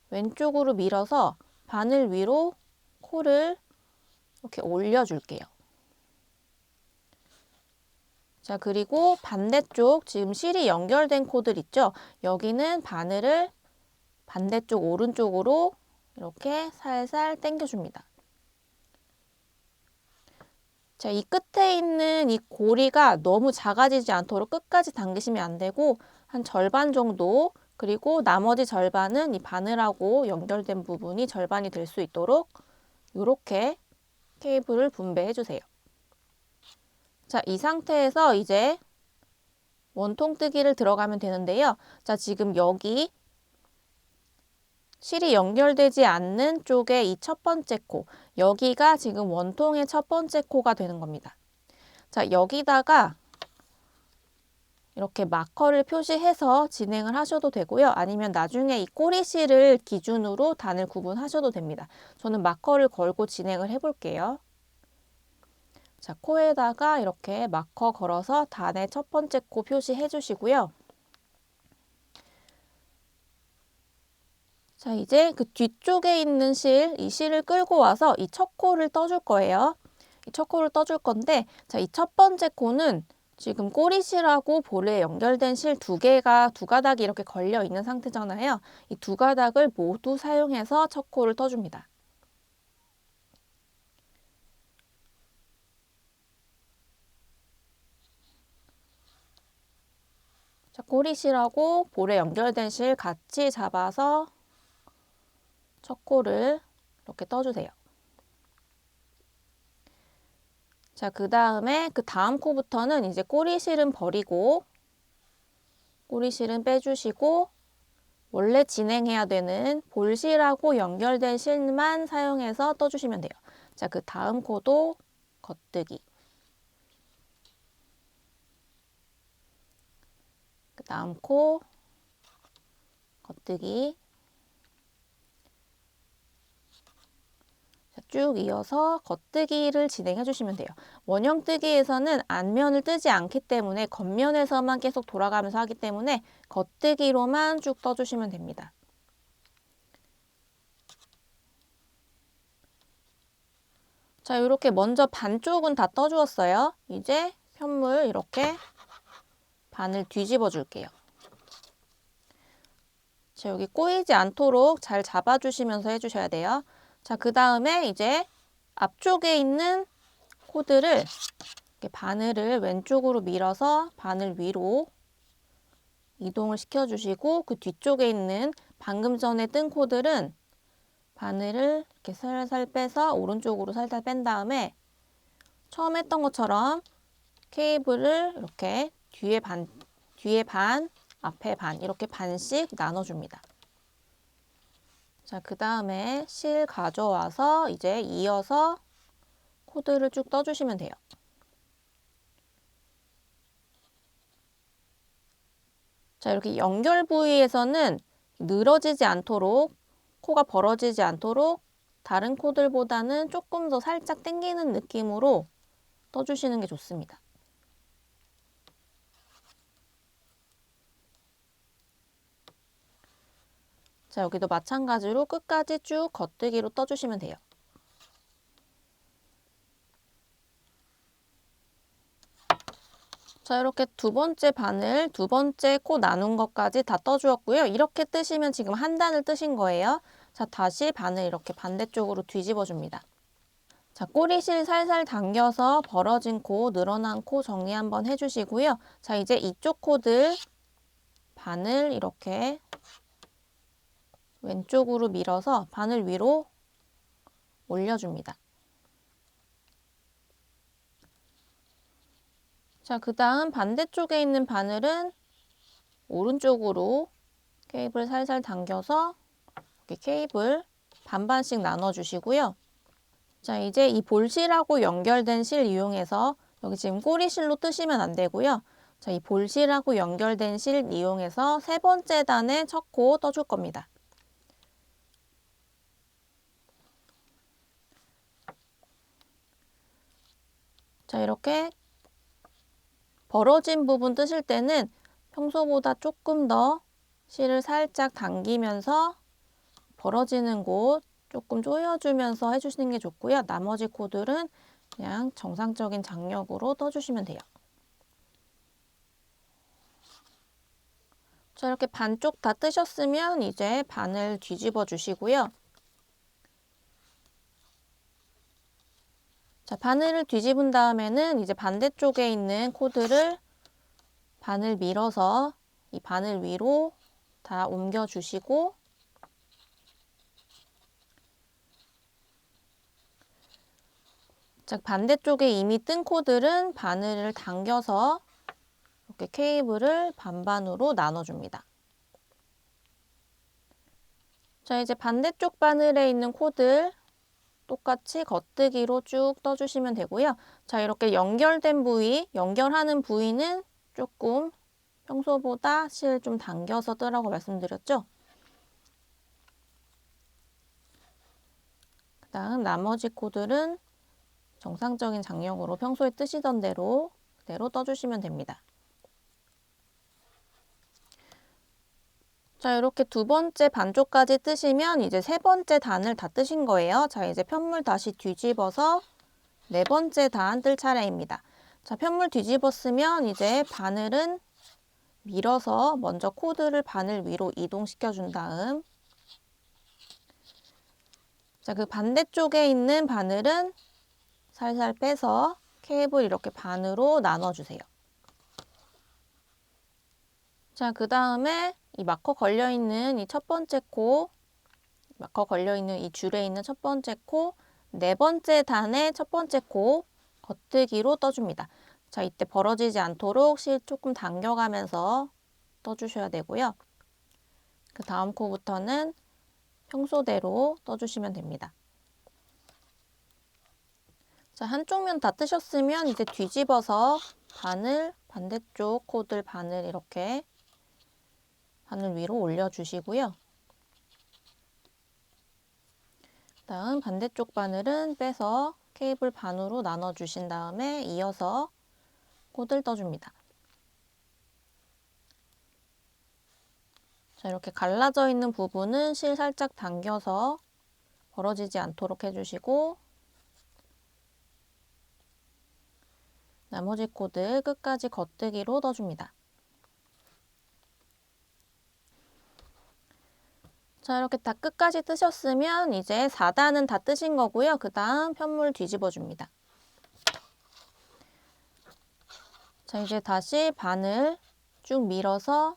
왼쪽으로 밀어서 바늘 위로 코를 이렇게 올려줄게요. 자, 그리고 반대쪽 지금 실이 연결된 코들 있죠? 여기는 바늘을 반대쪽 오른쪽으로 이렇게 살살 당겨줍니다. 자, 이 끝에 있는 이 고리가 너무 작아지지 않도록 끝까지 당기시면 안 되고 한 절반 정도, 그리고 나머지 절반은 이 바늘하고 연결된 부분이 절반이 될 수 있도록 이렇게 케이블을 분배해 주세요. 자, 이 상태에서 이제 원통뜨기를 들어가면 되는데요. 자, 지금 여기 실이 연결되지 않는 쪽에 이 첫 번째 코, 여기가 지금 원통의 첫 번째 코가 되는 겁니다. 자, 여기다가 이렇게 마커를 표시해서 진행을 하셔도 되고요. 아니면 나중에 이 꼬리실을 기준으로 단을 구분하셔도 됩니다. 저는 마커를 걸고 진행을 해볼게요. 자, 코에다가 이렇게 마커 걸어서 단의 첫 번째 코 표시해 주시고요. 자, 이제 그 뒤쪽에 있는 이 실을 끌고 와서 이 첫 코를 떠줄 거예요. 이 첫 코를 떠줄 건데, 자, 이 첫 번째 코는 지금 꼬리실하고 볼에 연결된 실 두 가닥이 이렇게 걸려 있는 상태잖아요. 이 두 가닥을 모두 사용해서 첫 코를 떠줍니다. 자, 꼬리실하고 볼에 연결된 실 같이 잡아서 첫 코를 이렇게 떠주세요. 자, 그 다음에 그 다음 코부터는 이제 꼬리실은 버리고 꼬리실은 빼주시고 원래 진행해야 되는 볼실하고 연결된 실만 사용해서 떠주시면 돼요. 자, 그 다음 코도 겉뜨기. 그 다음 코 겉뜨기. 쭉 이어서 겉뜨기를 진행해 주시면 돼요. 원형뜨기에서는 앞면을 뜨지 않기 때문에 겉면에서만 계속 돌아가면서 하기 때문에 겉뜨기로만 쭉 떠주시면 됩니다. 자, 이렇게 먼저 반쪽은 다 떠주었어요. 이제 편물 이렇게 반을 뒤집어 줄게요. 자, 여기 꼬이지 않도록 잘 잡아주시면서 해주셔야 돼요. 자, 그 다음에 이제 앞쪽에 있는 코들을 이렇게 바늘을 왼쪽으로 밀어서 바늘 위로 이동을 시켜주시고 그 뒤쪽에 있는 방금 전에 뜬 코들은 바늘을 이렇게 살살 빼서 오른쪽으로 살살 뺀 다음에 처음 했던 것처럼 케이블을 이렇게 뒤에 반, 앞에 반 이렇게 반씩 나눠줍니다. 자, 그 다음에 실 가져와서 이제 이어서 코드를 쭉 떠주시면 돼요. 자, 이렇게 연결 부위에서는 늘어지지 않도록, 코가 벌어지지 않도록 다른 코들보다는 조금 더 살짝 당기는 느낌으로 떠주시는 게 좋습니다. 자, 여기도 마찬가지로 끝까지 쭉 겉뜨기로 떠주시면 돼요. 자, 이렇게 두 번째 바늘, 두 번째 코 나눈 것까지 다 떠주었고요. 이렇게 뜨시면 지금 한 단을 뜨신 거예요. 자, 다시 바늘 이렇게 반대쪽으로 뒤집어 줍니다. 자, 꼬리실 살살 당겨서 벌어진 코, 늘어난 코 정리 한번 해주시고요. 자, 이제 이쪽 코들 바늘 이렇게 왼쪽으로 밀어서 바늘 위로 올려줍니다. 자, 그 다음 반대쪽에 있는 바늘은 오른쪽으로 케이블 살살 당겨서 이렇게 케이블 반반씩 나눠주시고요. 자, 이제 이 볼실하고 연결된 실 이용해서 여기 지금 꼬리실로 뜨시면 안 되고요. 자, 이 볼실하고 연결된 실 이용해서 세 번째 단에 첫 코 떠줄 겁니다. 자, 이렇게 벌어진 부분 뜨실 때는 평소보다 조금 더 실을 살짝 당기면서 벌어지는 곳 조금 조여주면서 해주시는 게 좋고요. 나머지 코들은 그냥 정상적인 장력으로 떠주시면 돼요. 자, 이렇게 반쪽 다 뜨셨으면 이제 바늘 뒤집어 주시고요. 자, 바늘을 뒤집은 다음에는 이제 반대쪽에 있는 코드를 바늘 밀어서 이 바늘 위로 다 옮겨 주시고 자, 반대쪽에 이미 뜬 코들은 바늘을 당겨서 이렇게 케이블을 반반으로 나눠줍니다. 자, 이제 반대쪽 바늘에 있는 코들 똑같이 겉뜨기로 쭉 떠주시면 되고요. 자, 이렇게 연결된 부위, 연결하는 부위는 조금 평소보다 실 좀 당겨서 뜨라고 말씀드렸죠. 그 다음 나머지 코들은 정상적인 장력으로 평소에 뜨시던 대로 그대로 떠주시면 됩니다. 자, 이렇게 두 번째 반쪽까지 뜨시면 이제 세 번째 단을 다 뜨신 거예요. 자, 이제 편물 다시 뒤집어서 네 번째 단 뜰 차례입니다. 자, 편물 뒤집었으면 이제 바늘은 밀어서 먼저 코드를 바늘 위로 이동시켜 준 다음 자, 그 반대쪽에 있는 바늘은 살살 빼서 케이블 이렇게 반으로 나눠주세요. 자, 그 다음에 이 마커 걸려있는 이 첫 번째 코, 마커 걸려있는 이 줄에 있는 첫 번째 코, 네 번째 단의 첫 번째 코, 겉뜨기로 떠줍니다. 자, 이때 벌어지지 않도록 실 조금 당겨가면서 떠주셔야 되고요. 그 다음 코부터는 평소대로 떠주시면 됩니다. 자, 한쪽 면 다 뜨셨으면 이제 뒤집어서 바늘, 반대쪽 코들 바늘 이렇게 바늘 위로 올려주시고요. 다음 반대쪽 바늘은 빼서 케이블 반으로 나눠주신 다음에 이어서 코들 떠줍니다. 자, 이렇게 갈라져 있는 부분은 실 살짝 당겨서 벌어지지 않도록 해주시고 나머지 코들 끝까지 겉뜨기로 떠줍니다. 자, 이렇게 다 끝까지 뜨셨으면 이제 4단은 다 뜨신 거고요. 그 다음 편물 뒤집어 줍니다. 자, 이제 다시 바늘 쭉 밀어서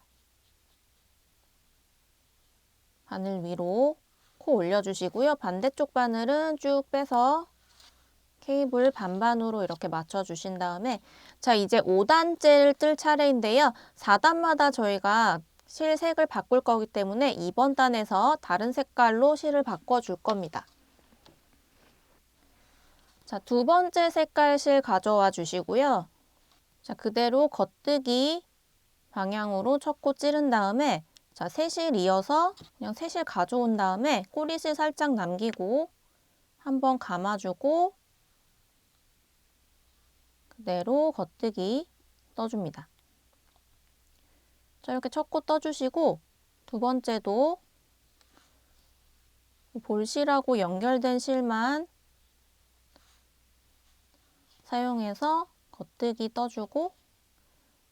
바늘 위로 코 올려주시고요. 반대쪽 바늘은 쭉 빼서 케이블 반반으로 이렇게 맞춰주신 다음에 자, 이제 5단째를 뜰 차례인데요. 4단마다 저희가 실 색을 바꿀 거기 때문에 2번 단에서 다른 색깔로 실을 바꿔줄 겁니다. 자, 두 번째 색깔 실 가져와 주시고요. 자, 그대로 겉뜨기 방향으로 첫 코 찌른 다음에 자, 세 실 이어서 그냥 세 실 가져온 다음에 꼬리실 살짝 남기고 한번 감아주고 그대로 겉뜨기 떠줍니다. 자, 이렇게 첫 코 떠주시고 두 번째도 볼실하고 연결된 실만 사용해서 겉뜨기 떠주고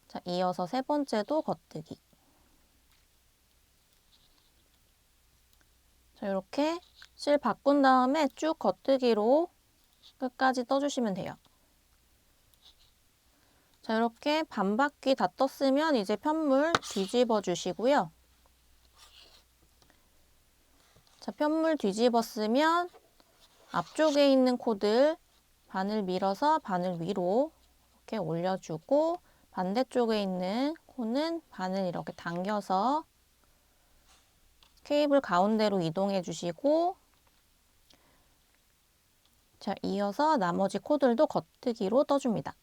자, 이어서 세 번째도 겉뜨기. 자, 이렇게 실 바꾼 다음에 쭉 겉뜨기로 끝까지 떠주시면 돼요. 자, 이렇게 반바퀴 다 떴으면 이제 편물 뒤집어 주시고요. 자, 편물 뒤집었으면 앞쪽에 있는 코들 반을 밀어서 반을 위로 이렇게 올려주고 반대쪽에 있는 코는 반을 이렇게 당겨서 케이블 가운데로 이동해 주시고 자, 이어서 나머지 코들도 겉뜨기로 떠줍니다.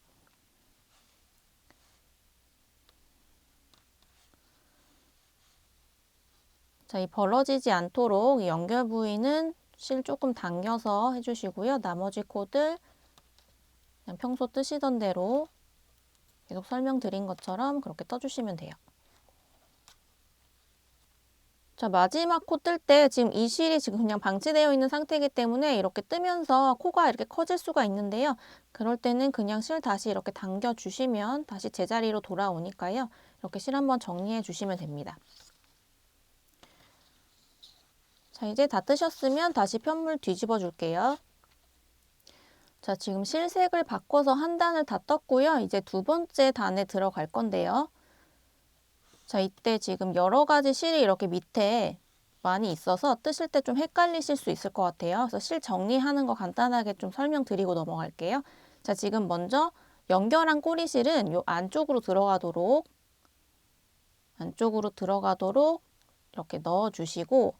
자, 이 벌어지지 않도록 이 연결 부위는 실 조금 당겨서 해주시고요. 나머지 코들 그냥 평소 뜨시던 대로 계속 설명드린 것처럼 그렇게 떠주시면 돼요. 자, 마지막 코 뜰 때 지금 이 실이 지금 그냥 방치되어 있는 상태이기 때문에 이렇게 뜨면서 코가 이렇게 커질 수가 있는데요. 그럴 때는 그냥 실 다시 이렇게 당겨 주시면 다시 제자리로 돌아오니까요. 이렇게 실 한번 정리해 주시면 됩니다. 자, 이제 다 뜨셨으면 다시 편물 뒤집어 줄게요. 자, 지금 실색을 바꿔서 한 단을 다 떴고요. 이제 두 번째 단에 들어갈 건데요. 자, 이때 지금 여러 가지 실이 이렇게 밑에 많이 있어서 뜨실 때 좀 헷갈리실 수 있을 것 같아요. 그래서 실 정리하는 거 간단하게 좀 설명드리고 넘어갈게요. 자, 지금 먼저 연결한 꼬리실은 요 안쪽으로 들어가도록 이렇게 넣어 주시고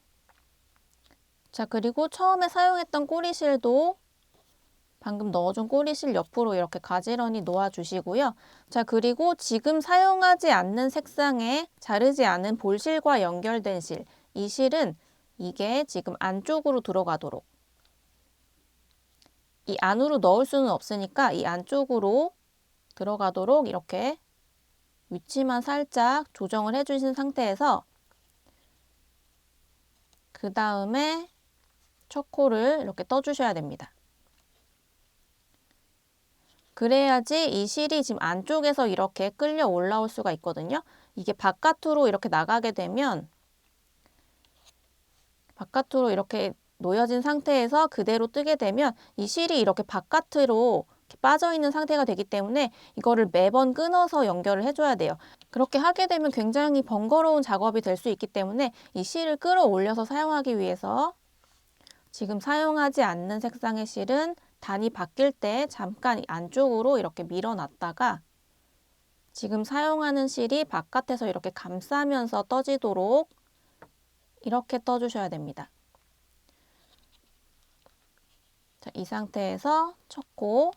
자, 그리고 처음에 사용했던 꼬리실도 방금 넣어준 꼬리실 옆으로 이렇게 가지런히 놓아주시고요. 자, 그리고 지금 사용하지 않는 색상에 자르지 않은 볼실과 연결된 실, 이 실은 이게 지금 안쪽으로 들어가도록 이 안으로 넣을 수는 없으니까 이 안쪽으로 들어가도록 이렇게 위치만 살짝 조정을 해주신 상태에서 그 다음에 첫 코를 이렇게 떠주셔야 됩니다. 그래야지 이 실이 지금 안쪽에서 이렇게 끌려 올라올 수가 있거든요. 이게 바깥으로 이렇게 나가게 되면 바깥으로 이렇게 놓여진 상태에서 그대로 뜨게 되면 이 실이 이렇게 바깥으로 이렇게 빠져 있는 상태가 되기 때문에 이거를 매번 끊어서 연결을 해줘야 돼요. 그렇게 하게 되면 굉장히 번거로운 작업이 될 수 있기 때문에 이 실을 끌어올려서 사용하기 위해서 지금 사용하지 않는 색상의 실은 단이 바뀔 때 잠깐 안쪽으로 이렇게 밀어놨다가 지금 사용하는 실이 바깥에서 이렇게 감싸면서 떠지도록 이렇게 떠주셔야 됩니다. 자, 이 상태에서 첫 코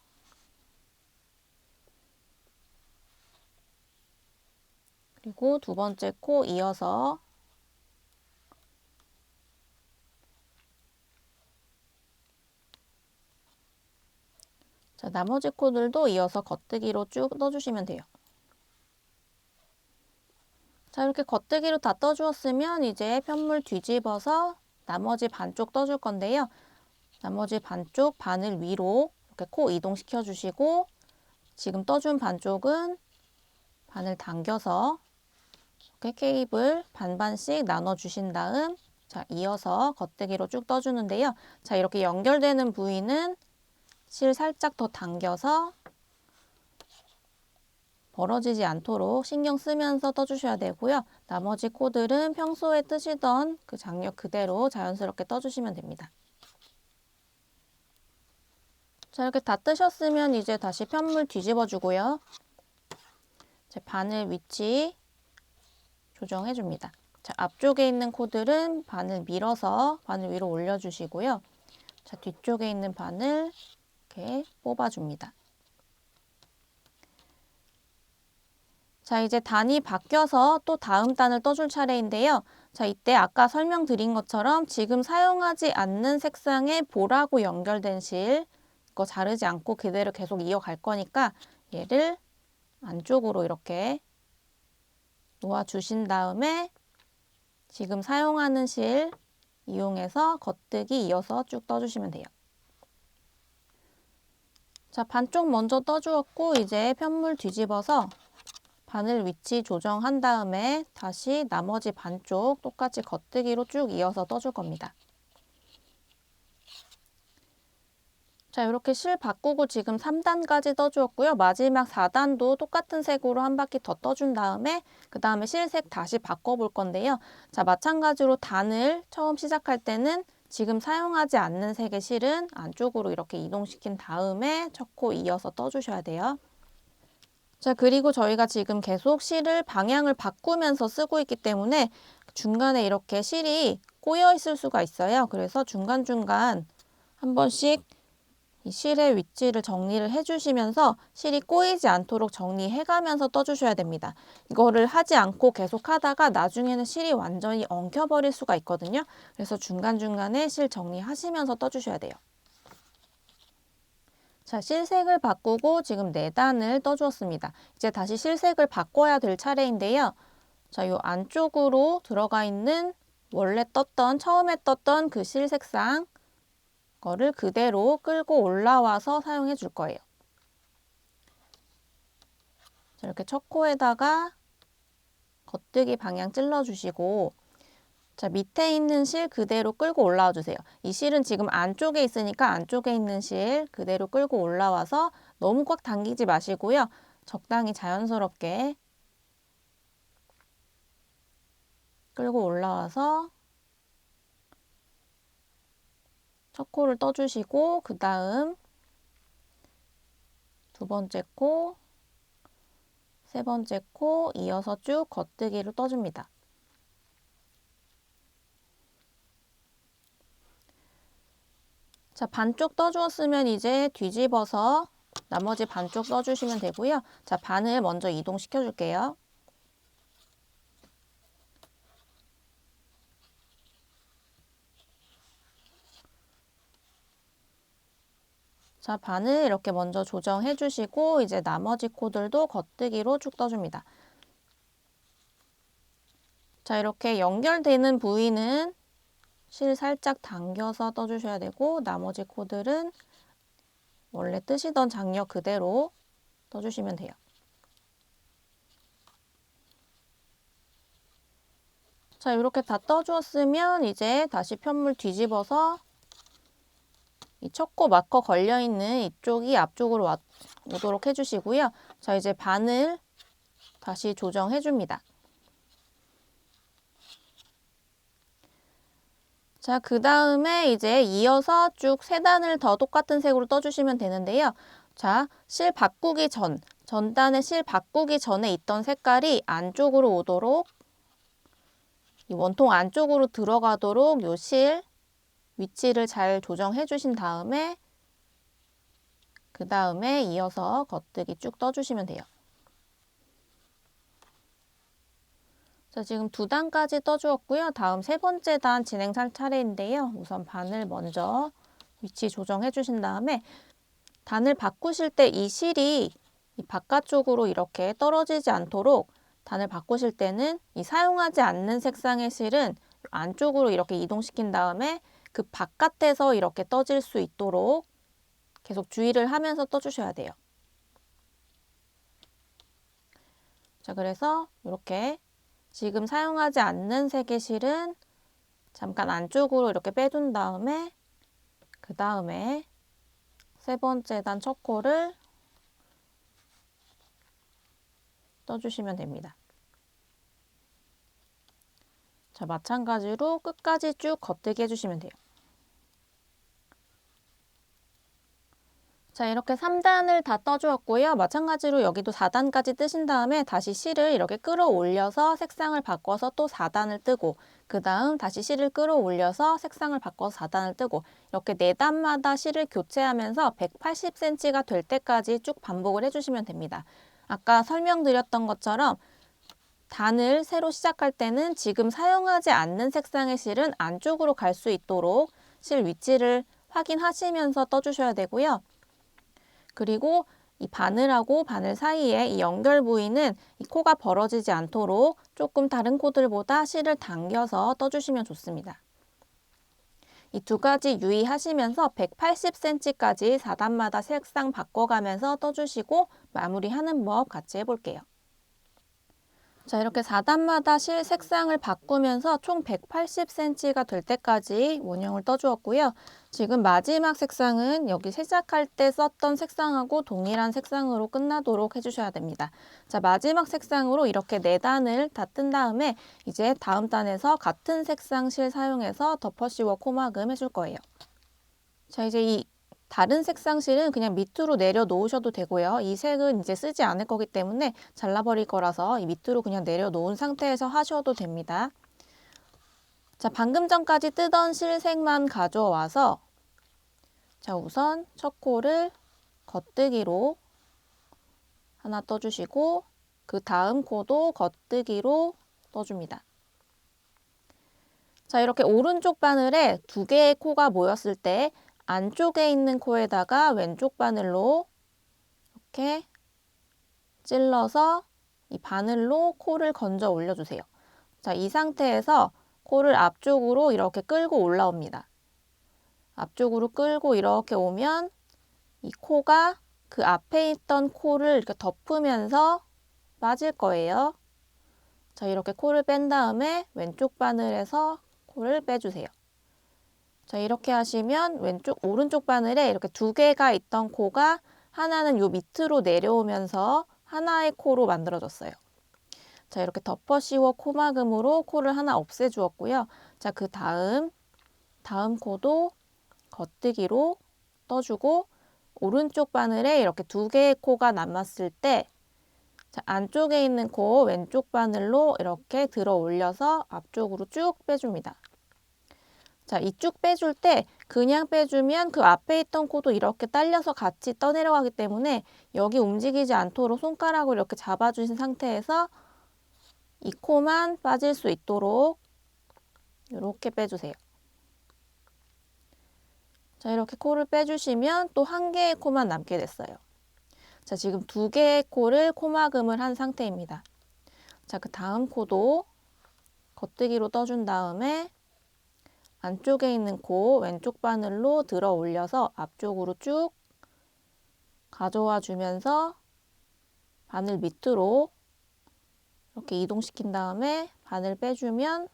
그리고 두 번째 코 이어서 자, 나머지 코들도 이어서 겉뜨기로 쭉 떠주시면 돼요. 자, 이렇게 겉뜨기로 다 떠주었으면 이제 편물 뒤집어서 나머지 반쪽 떠줄 건데요. 나머지 반쪽 반을 위로 이렇게 코 이동시켜 주시고 지금 떠준 반쪽은 반을 당겨서 이렇게 케이블 반반씩 나눠 주신 다음 자, 이어서 겉뜨기로 쭉 떠주는데요. 자, 이렇게 연결되는 부위는 실 살짝 더 당겨서 벌어지지 않도록 신경 쓰면서 떠주셔야 되고요. 나머지 코들은 평소에 뜨시던 그 장력 그대로 자연스럽게 떠주시면 됩니다. 자, 이렇게 다 뜨셨으면 이제 다시 편물 뒤집어 주고요. 제 바늘 위치 조정해 줍니다. 자, 앞쪽에 있는 코들은 바늘 밀어서 바늘 위로 올려주시고요. 자, 뒤쪽에 있는 바늘 이렇게 뽑아줍니다. 자, 이제 단이 바뀌어서 또 다음 단을 떠줄 차례인데요. 자, 이때 아까 설명드린 것처럼 지금 사용하지 않는 색상의 볼하고 연결된 실, 이거 자르지 않고 그대로 계속 이어갈 거니까 얘를 안쪽으로 이렇게 놓아주신 다음에 지금 사용하는 실 이용해서 겉뜨기 이어서 쭉 떠주시면 돼요. 자, 반쪽 먼저 떠주었고 이제 편물 뒤집어서 바늘 위치 조정한 다음에 다시 나머지 반쪽 똑같이 겉뜨기로 쭉 이어서 떠줄 겁니다. 자, 이렇게 실 바꾸고 지금 3단까지 떠주었고요. 마지막 4단도 똑같은 색으로 한 바퀴 더 떠준 다음에 그 다음에 실색 다시 바꿔볼 건데요. 자, 마찬가지로 단을 처음 시작할 때는 지금 사용하지 않는 색의 실은 안쪽으로 이렇게 이동시킨 다음에 첫 코 이어서 떠주셔야 돼요. 자, 그리고 저희가 지금 계속 실을 방향을 바꾸면서 쓰고 있기 때문에 중간에 이렇게 실이 꼬여 있을 수가 있어요. 그래서 중간중간 한 번씩 이 실의 위치를 정리를 해주시면서 실이 꼬이지 않도록 정리해가면서 떠주셔야 됩니다. 이거를 하지 않고 계속 하다가 나중에는 실이 완전히 엉켜버릴 수가 있거든요. 그래서 중간중간에 실 정리하시면서 떠주셔야 돼요. 자, 실색을 바꾸고 지금 4단을 떠주었습니다. 이제 다시 실색을 바꿔야 될 차례인데요. 자, 이 안쪽으로 들어가 있는 원래 처음에 떴던 그 실색상 거를 그대로 끌고 올라와서 사용해 줄 거예요. 자, 이렇게 첫 코에다가 겉뜨기 방향 찔러주시고 자, 밑에 있는 실 그대로 끌고 올라와 주세요. 이 실은 지금 안쪽에 있으니까 안쪽에 있는 실 그대로 끌고 올라와서 너무 꽉 당기지 마시고요. 적당히 자연스럽게 끌고 올라와서 첫 코를 떠주시고 그 다음 두 번째 코, 세 번째 코 이어서 쭉 겉뜨기를 떠줍니다. 자, 반쪽 떠주었으면 이제 뒤집어서 나머지 반쪽 떠주시면 되고요. 자, 바늘 먼저 이동시켜 줄게요. 자, 바늘 이렇게 먼저 조정해 주시고 이제 나머지 코들도 겉뜨기로 쭉 떠줍니다. 자, 이렇게 연결되는 부위는 실 살짝 당겨서 떠주셔야 되고 나머지 코들은 원래 뜨시던 장력 그대로 떠주시면 돼요. 자, 이렇게 다 떠주었으면 이제 다시 편물 뒤집어서 이 첫 코 마커 걸려있는 이쪽이 앞쪽으로 오도록 해주시고요. 자, 이제 바늘 다시 조정해줍니다. 자, 그 다음에 이제 이어서 쭉 3단을 더 똑같은 색으로 떠주시면 되는데요. 자, 실 바꾸기 전단에 실 바꾸기 전에 있던 색깔이 안쪽으로 오도록 이 원통 안쪽으로 들어가도록 요 실 위치를 잘 조정해 주신 다음에 그 다음에 이어서 겉뜨기 쭉 떠주시면 돼요. 자, 지금 2단까지 떠주었고요. 다음 3번째 단 진행할 차례인데요. 우선 바늘 먼저 위치 조정해 주신 다음에 단을 바꾸실 때 이 실이 이 바깥쪽으로 이렇게 떨어지지 않도록 단을 바꾸실 때는 이 사용하지 않는 색상의 실은 안쪽으로 이렇게 이동시킨 다음에 그 바깥에서 이렇게 떠질 수 있도록 계속 주의를 하면서 떠주셔야 돼요. 자, 그래서 이렇게 지금 사용하지 않는 색의 실은 잠깐 안쪽으로 이렇게 빼둔 다음에 그 다음에 3번째 단 첫 코를 떠주시면 됩니다. 자, 마찬가지로 끝까지 쭉 겉뜨기 해주시면 돼요. 자, 이렇게 3단을 다 떠주었고요. 마찬가지로 여기도 4단까지 뜨신 다음에 다시 실을 이렇게 끌어올려서 색상을 바꿔서 또 4단을 뜨고, 그 다음 다시 실을 끌어올려서 색상을 바꿔서 4단을 뜨고, 이렇게 4단마다 실을 교체하면서 180cm가 될 때까지 쭉 반복을 해주시면 됩니다. 아까 설명드렸던 것처럼 단을 새로 시작할 때는 지금 사용하지 않는 색상의 실은 안쪽으로 갈 수 있도록 실 위치를 확인하시면서 떠주셔야 되고요. 그리고 이 바늘하고 바늘 사이에 이 연결 부위는 이 코가 벌어지지 않도록 조금 다른 코들보다 실을 당겨서 떠주시면 좋습니다. 이 두 가지 유의하시면서 180cm까지 4단마다 색상 바꿔가면서 떠주시고 마무리하는 법 같이 해볼게요. 자, 이렇게 4단마다 실 색상을 바꾸면서 총 180cm가 될 때까지 원형을 떠주었고요. 지금 마지막 색상은 여기 시작할 때 썼던 색상하고 동일한 색상으로 끝나도록 해주셔야 됩니다. 자, 마지막 색상으로 이렇게 4단을 다 뜬 다음에 이제 다음 단에서 같은 색상 실 사용해서 덮어씌워 코막음 해줄 거예요. 자, 이제 이 다른 색상 실은 그냥 밑으로 내려 놓으셔도 되고요. 이 색은 이제 쓰지 않을 거기 때문에 잘라버릴 거라서 이 밑으로 그냥 내려 놓은 상태에서 하셔도 됩니다. 자, 방금 전까지 뜨던 실색만 가져와서 자, 우선 첫 코를 겉뜨기로 하나 떠주시고 그 다음 코도 겉뜨기로 떠줍니다. 자, 이렇게 오른쪽 바늘에 두 개의 코가 모였을 때 안쪽에 있는 코에다가 왼쪽 바늘로 이렇게 찔러서 이 바늘로 코를 건져 올려주세요. 자, 이 상태에서 코를 앞쪽으로 이렇게 끌고 올라옵니다. 앞쪽으로 끌고 이렇게 오면 이 코가 그 앞에 있던 코를 이렇게 덮으면서 빠질 거예요. 자, 이렇게 코를 뺀 다음에 왼쪽 바늘에서 코를 빼주세요. 자, 이렇게 하시면 오른쪽 바늘에 이렇게 두 개가 있던 코가 하나는 요 밑으로 내려오면서 하나의 코로 만들어졌어요. 자, 이렇게 덮어 씌워 코막음으로 코를 하나 없애주었고요. 자, 그 다음 코도 겉뜨기로 떠주고 오른쪽 바늘에 이렇게 두 개의 코가 남았을 때 자, 안쪽에 있는 코 왼쪽 바늘로 이렇게 들어 올려서 앞쪽으로 쭉 빼줍니다. 자, 이 쭉 빼줄 때 그냥 빼주면 그 앞에 있던 코도 이렇게 딸려서 같이 떠내려가기 때문에 여기 움직이지 않도록 손가락으로 이렇게 잡아주신 상태에서 이 코만 빠질 수 있도록 이렇게 빼주세요. 자, 이렇게 코를 빼주시면 또 한 개의 코만 남게 됐어요. 자, 지금 두 개의 코를 코막음을 한 상태입니다. 자, 그 다음 코도 겉뜨기로 떠준 다음에 안쪽에 있는 코 왼쪽 바늘로 들어 올려서 앞쪽으로 쭉 가져와 주면서 바늘 밑으로 이렇게 이동시킨 다음에 바늘 빼주면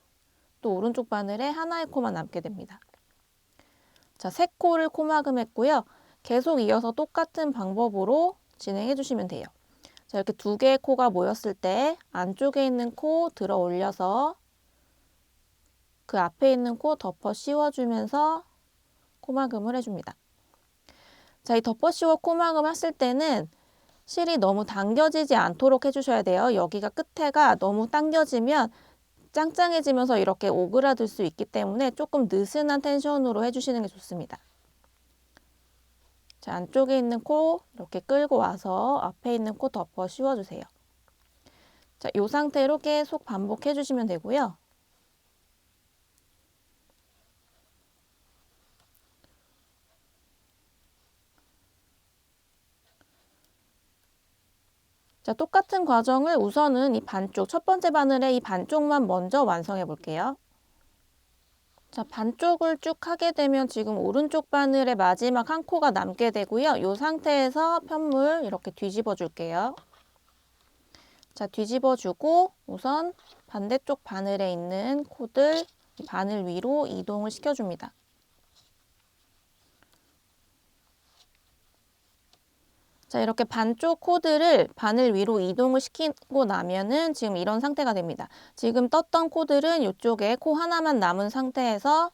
또 오른쪽 바늘에 하나의 코만 남게 됩니다. 자, 세 코를 코막음 했고요. 계속 이어서 똑같은 방법으로 진행해 주시면 돼요. 자, 이렇게 두 개의 코가 모였을 때 안쪽에 있는 코 들어 올려서 그 앞에 있는 코 덮어 씌워주면서 코막음을 해줍니다. 자, 이 덮어 씌워 코막음 하실 때는 실이 너무 당겨지지 않도록 해주셔야 돼요. 여기가 끝에가 너무 당겨지면 짱짱해지면서 이렇게 오그라들 수 있기 때문에 조금 느슨한 텐션으로 해주시는 게 좋습니다. 자, 안쪽에 있는 코 이렇게 끌고 와서 앞에 있는 코 덮어 씌워주세요. 자, 이 상태로 계속 반복해 주시면 되고요. 자, 똑같은 과정을 우선은 이 반쪽, 첫 번째 바늘의 이 반쪽만 먼저 완성해 볼게요. 자, 반쪽을 쭉 하게 되면 지금 오른쪽 바늘의 마지막 한 코가 남게 되고요. 이 상태에서 편물 이렇게 뒤집어 줄게요. 자, 뒤집어 주고 우선 반대쪽 바늘에 있는 코들 바늘 위로 이동을 시켜줍니다. 자, 이렇게 반쪽 코드를 바늘 위로 이동을 시키고 나면은 지금 이런 상태가 됩니다. 지금 떴던 코들은 이쪽에 코 하나만 남은 상태에서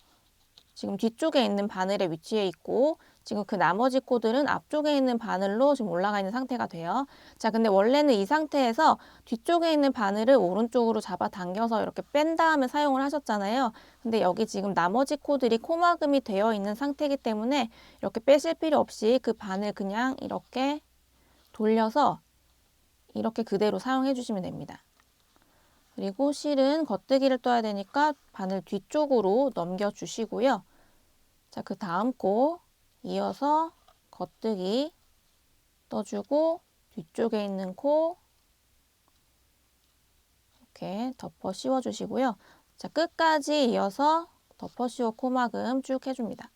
지금 뒤쪽에 있는 바늘의 위치에 있고 지금 그 나머지 코들은 앞쪽에 있는 바늘로 지금 올라가 있는 상태가 돼요. 자, 근데 원래는 이 상태에서 뒤쪽에 있는 바늘을 오른쪽으로 잡아당겨서 이렇게 뺀 다음에 사용을 하셨잖아요. 근데 여기 지금 나머지 코들이 코막음이 되어 있는 상태이기 때문에 이렇게 빼실 필요 없이 그 바늘 그냥 이렇게 돌려서 이렇게 그대로 사용해 주시면 됩니다. 그리고 실은 겉뜨기를 떠야 되니까 바늘 뒤쪽으로 넘겨 주시고요. 자, 그 다음 코 이어서 겉뜨기 떠주고 뒤쪽에 있는 코 이렇게 덮어 씌워 주시고요. 자, 끝까지 이어서 덮어 씌워 코막음 쭉 해줍니다.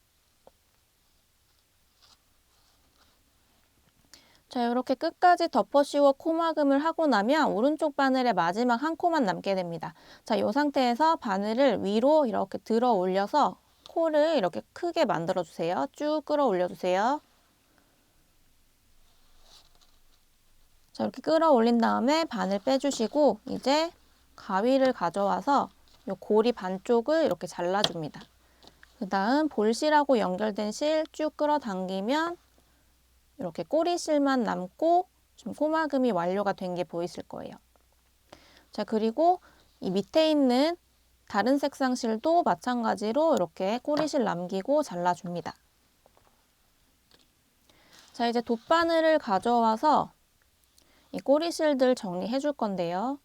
자, 이렇게 끝까지 덮어 씌워 코막음을 하고 나면 오른쪽 바늘의 마지막 한 코만 남게 됩니다. 자, 이 상태에서 바늘을 위로 이렇게 들어 올려서 코를 이렇게 크게 만들어 주세요. 쭉 끌어올려 주세요. 자, 이렇게 끌어올린 다음에 바늘 빼주시고 이제 가위를 가져와서 이 고리 반쪽을 이렇게 잘라줍니다. 그 다음 볼실하고 연결된 실 쭉 끌어당기면 이렇게 꼬리실만 남고 지금 코막음이 완료가 된 게 보이실 거예요. 자, 그리고 이 밑에 있는 다른 색상 실도 마찬가지로 이렇게 꼬리실 남기고 잘라줍니다. 자, 이제 돗바늘을 가져와서 이 꼬리실들 정리해 줄 건데요.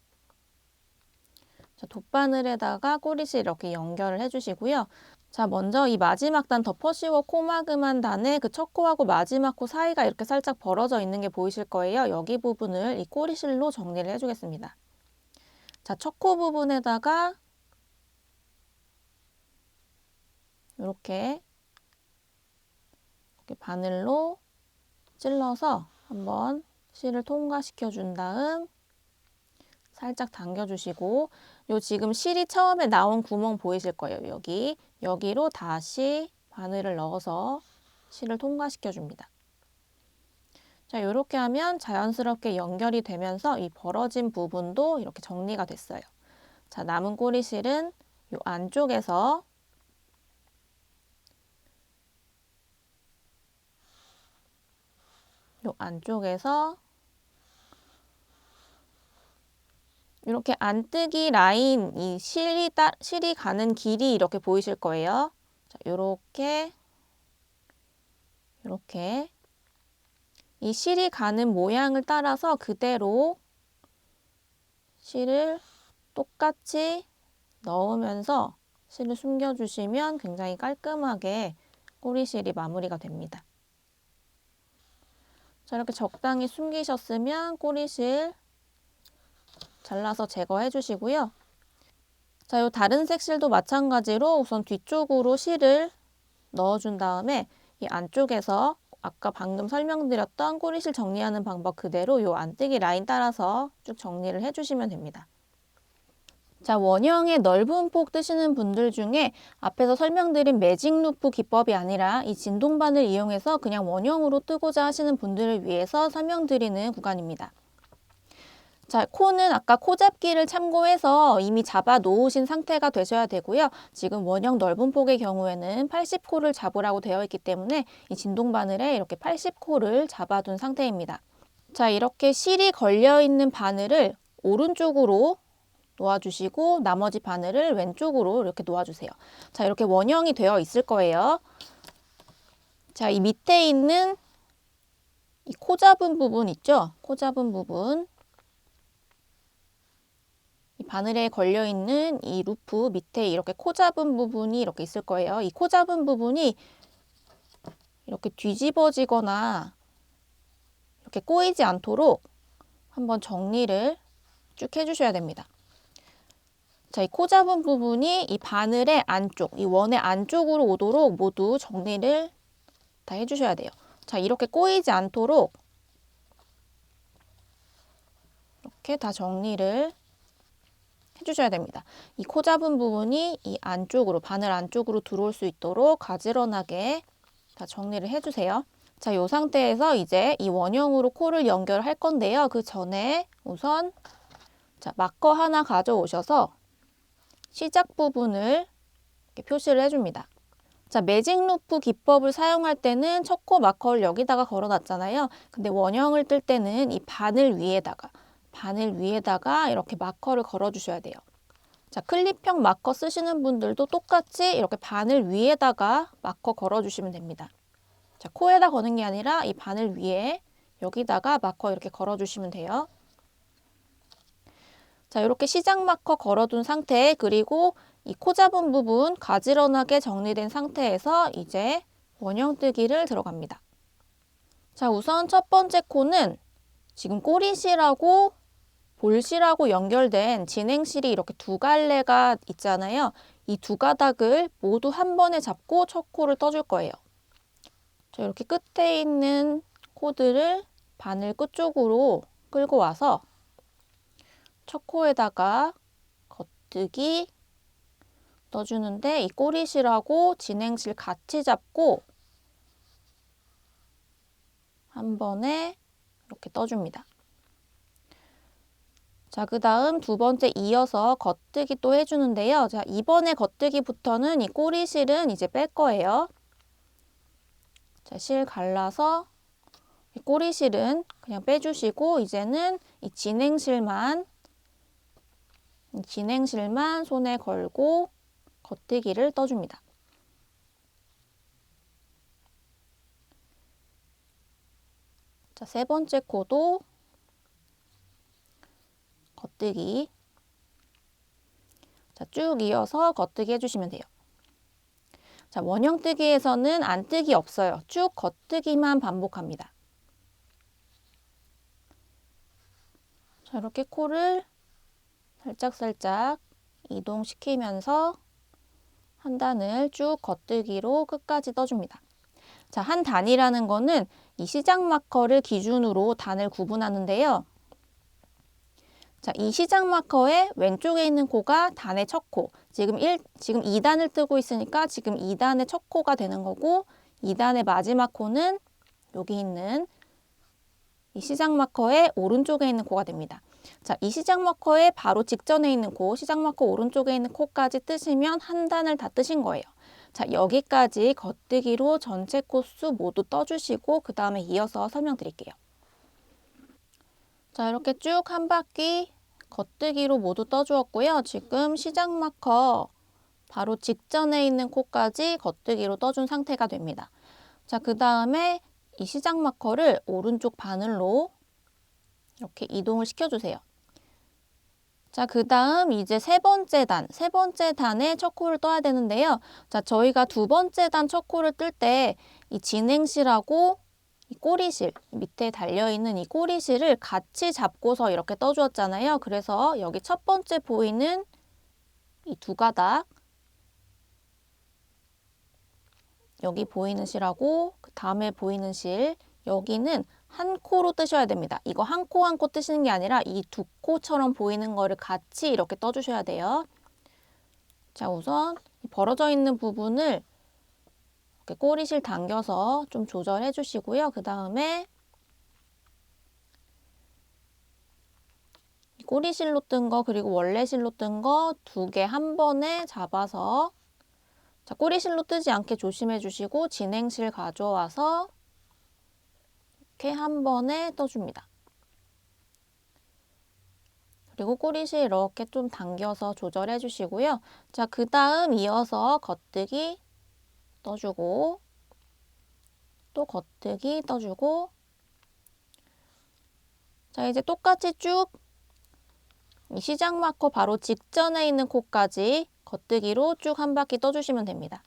자, 돗바늘에다가 꼬리실 이렇게 연결을 해 주시고요. 자, 먼저 이 마지막 단 덮어 씌워 코막음한 단에 그 첫 코하고 마지막 코 사이가 이렇게 살짝 벌어져 있는 게 보이실 거예요. 여기 부분을 이 꼬리실로 정리를 해 주겠습니다. 자, 첫 코 부분에다가 이렇게 바늘로 찔러서 한번 실을 통과시켜 준 다음 살짝 당겨 주시고 요 지금 실이 처음에 나온 구멍 보이실 거예요. 여기로 다시 바늘을 넣어서 실을 통과시켜 줍니다. 자, 이렇게 하면 자연스럽게 연결이 되면서 이 벌어진 부분도 이렇게 정리가 됐어요. 자, 남은 꼬리실은 요 안쪽에서 이렇게 안뜨기 라인, 이 실이 가는 길이 이렇게 보이실 거예요. 자, 이렇게 이 실이 가는 모양을 따라서 그대로 실을 똑같이 넣으면서 실을 숨겨주시면 굉장히 깔끔하게 꼬리실이 마무리가 됩니다. 자, 이렇게 적당히 숨기셨으면 꼬리실 잘라서 제거해 주시고요. 자, 요 다른 색 실도 마찬가지로 우선 뒤쪽으로 실을 넣어준 다음에 이 안쪽에서 아까 방금 설명드렸던 꼬리실 정리하는 방법 그대로 요 안뜨기 라인 따라서 쭉 정리를 해주시면 됩니다. 자, 원형의 넓은 폭 뜨시는 분들 중에 앞에서 설명드린 매직 루프 기법이 아니라 이 진동반을 이용해서 그냥 원형으로 뜨고자 하시는 분들을 위해서 설명드리는 구간입니다. 자, 코는 아까 코 잡기를 참고해서 이미 잡아 놓으신 상태가 되셔야 되고요. 지금 원형 넓은 폭의 경우에는 80코를 잡으라고 되어 있기 때문에 이 진동바늘에 이렇게 80코를 잡아둔 상태입니다. 자, 이렇게 실이 걸려 있는 바늘을 오른쪽으로 놓아주시고 나머지 바늘을 왼쪽으로 이렇게 놓아주세요. 자, 이렇게 원형이 되어 있을 거예요. 자, 이 밑에 있는 이 코 잡은 부분 있죠? 코 잡은 부분. 이 바늘에 걸려 있는 이 루프 밑에 이렇게 코 잡은 부분이 이렇게 있을 거예요. 이 코 잡은 부분이 이렇게 뒤집어지거나 이렇게 꼬이지 않도록 한번 정리를 쭉 해주셔야 됩니다. 자, 이 코 잡은 부분이 이 바늘의 안쪽, 이 원의 안쪽으로 오도록 모두 정리를 다 해주셔야 돼요. 자, 이렇게 꼬이지 않도록 이렇게 다 정리를 해주셔야 됩니다. 이 코 잡은 부분이 이 안쪽으로, 바늘 안쪽으로 들어올 수 있도록 가지런하게 다 정리를 해주세요. 자, 이 상태에서 이제 이 원형으로 코를 연결할 건데요. 그 전에 우선 자, 마커 하나 가져오셔서 시작 부분을 이렇게 표시를 해줍니다. 자, 매직 루프 기법을 사용할 때는 첫 코 마커를 여기다가 걸어놨잖아요. 근데 원형을 뜰 때는 이 바늘 위에다가 이렇게 마커를 걸어주셔야 돼요. 자, 클립형 마커 쓰시는 분들도 똑같이 이렇게 바늘 위에다가 마커 걸어주시면 됩니다. 자, 코에다 거는 게 아니라 이 바늘 위에 여기다가 마커 이렇게 걸어주시면 돼요. 자, 이렇게 시작 마커 걸어둔 상태, 그리고 이 코 잡은 부분 가지런하게 정리된 상태에서 이제 원형 뜨기를 들어갑니다. 자, 우선 첫 번째 코는 지금 꼬리실하고 볼실하고 연결된 진행실이 이렇게 두 갈래가 있잖아요. 이 두 가닥을 모두 한 번에 잡고 첫 코를 떠줄 거예요. 자, 이렇게 끝에 있는 코들을 바늘 끝쪽으로 끌고 와서 첫 코에다가 겉뜨기 떠주는데 이 꼬리실하고 진행실 같이 잡고 한 번에 이렇게 떠줍니다. 자, 그 다음 두 번째 이어서 겉뜨기 또 해주는데요. 자, 이번에 겉뜨기부터는 이 꼬리실은 이제 뺄 거예요. 자, 실 갈라서 이 꼬리실은 그냥 빼주시고 이제는 이 진행실만 손에 걸고 겉뜨기를 떠줍니다. 자, 세 번째 코도 겉뜨기. 자, 쭉 이어서 겉뜨기 해주시면 돼요. 자, 원형 뜨기에서는 안뜨기 없어요. 쭉 겉뜨기만 반복합니다. 자, 이렇게 코를 살짝살짝 이동시키면서 한 단을 쭉 겉뜨기로 끝까지 떠줍니다. 자, 한 단이라는 거는 이 시작 마커를 기준으로 단을 구분하는데요. 자, 이 시작 마커의 왼쪽에 있는 코가 단의 첫 코. 지금 2단을 뜨고 있으니까 지금 2단의 첫 코가 되는 거고 2단의 마지막 코는 여기 있는 이 시작 마커의 오른쪽에 있는 코가 됩니다. 자, 이 시작 마커의 바로 직전에 있는 코, 시작 마커 오른쪽에 있는 코까지 뜨시면 한 단을 다 뜨신 거예요. 자, 여기까지 겉뜨기로 전체 코수 모두 떠주시고 그 다음에 이어서 설명드릴게요. 자, 이렇게 쭉 한 바퀴 겉뜨기로 모두 떠주었고요. 지금 시작 마커 바로 직전에 있는 코까지 겉뜨기로 떠준 상태가 됩니다. 자, 그 다음에 이 시작 마커를 오른쪽 바늘로 이렇게 이동을 시켜주세요. 자, 그 다음 이제 세 번째 단에 첫 코를 떠야 되는데요. 자, 저희가 두 번째 단 첫 코를 뜰 때 이 진행실하고 이 꼬리실, 밑에 달려있는 이 꼬리실을 같이 잡고서 이렇게 떠주었잖아요. 그래서 여기 첫 번째 보이는 이 두 가닥, 여기 보이는 실하고 그 다음에 보이는 실, 여기는 한 코로 뜨셔야 됩니다. 이거 한 코 한 코 뜨시는 게 아니라 이 두 코처럼 보이는 거를 같이 이렇게 떠주셔야 돼요. 자, 우선 벌어져 있는 부분을 이렇게 꼬리실 당겨서 좀 조절해 주시고요. 그 다음에 꼬리실로 뜬 거 그리고 원래 실로 뜬 거 두 개 한 번에 잡아서 자, 꼬리실로 뜨지 않게 조심해 주시고 진행실 가져와서 이렇게 한 번에 떠줍니다. 그리고 꼬리실 이렇게 좀 당겨서 조절해 주시고요. 자, 그 다음 이어서 겉뜨기 떠주고 또 겉뜨기 떠주고 자, 이제 똑같이 쭉 이 시작 마커 바로 직전에 있는 코까지 겉뜨기로 쭉 한 바퀴 떠주시면 됩니다.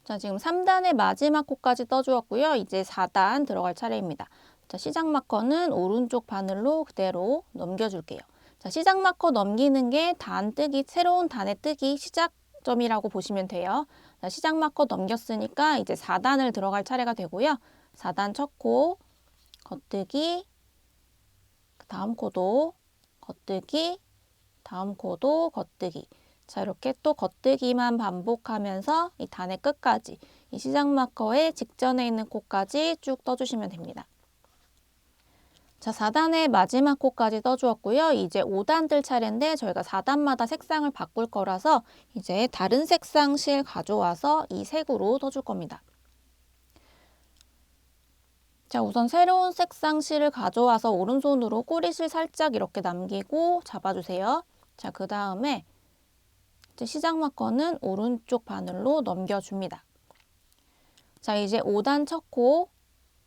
자, 지금 3단의 마지막 코까지 떠주었고요. 이제 4단 들어갈 차례입니다. 자, 시작 마커는 오른쪽 바늘로 그대로 넘겨줄게요. 자, 시작 마커 넘기는 게 단 뜨기, 새로운 단의 뜨기 시작점이라고 보시면 돼요. 자, 시작 마커 넘겼으니까 이제 4단을 들어갈 차례가 되고요. 4단 첫 코, 겉뜨기, 다음 코도 겉뜨기, 다음 코도 겉뜨기. 자, 이렇게 또 겉뜨기만 반복하면서 이 단의 끝까지, 이 시작 마커의 직전에 있는 코까지 쭉 떠주시면 됩니다. 자, 4단의 마지막 코까지 떠주었고요. 이제 5단 뜰 차례인데 저희가 4단마다 색상을 바꿀 거라서 이제 다른 색상 실 가져와서 이 색으로 떠줄 겁니다. 자, 우선 새로운 색상 실을 가져와서 오른손으로 꼬리실 살짝 이렇게 남기고 잡아주세요. 자, 그 다음에 이제 시작 마커는 오른쪽 바늘로 넘겨줍니다. 자, 이제 5단 첫 코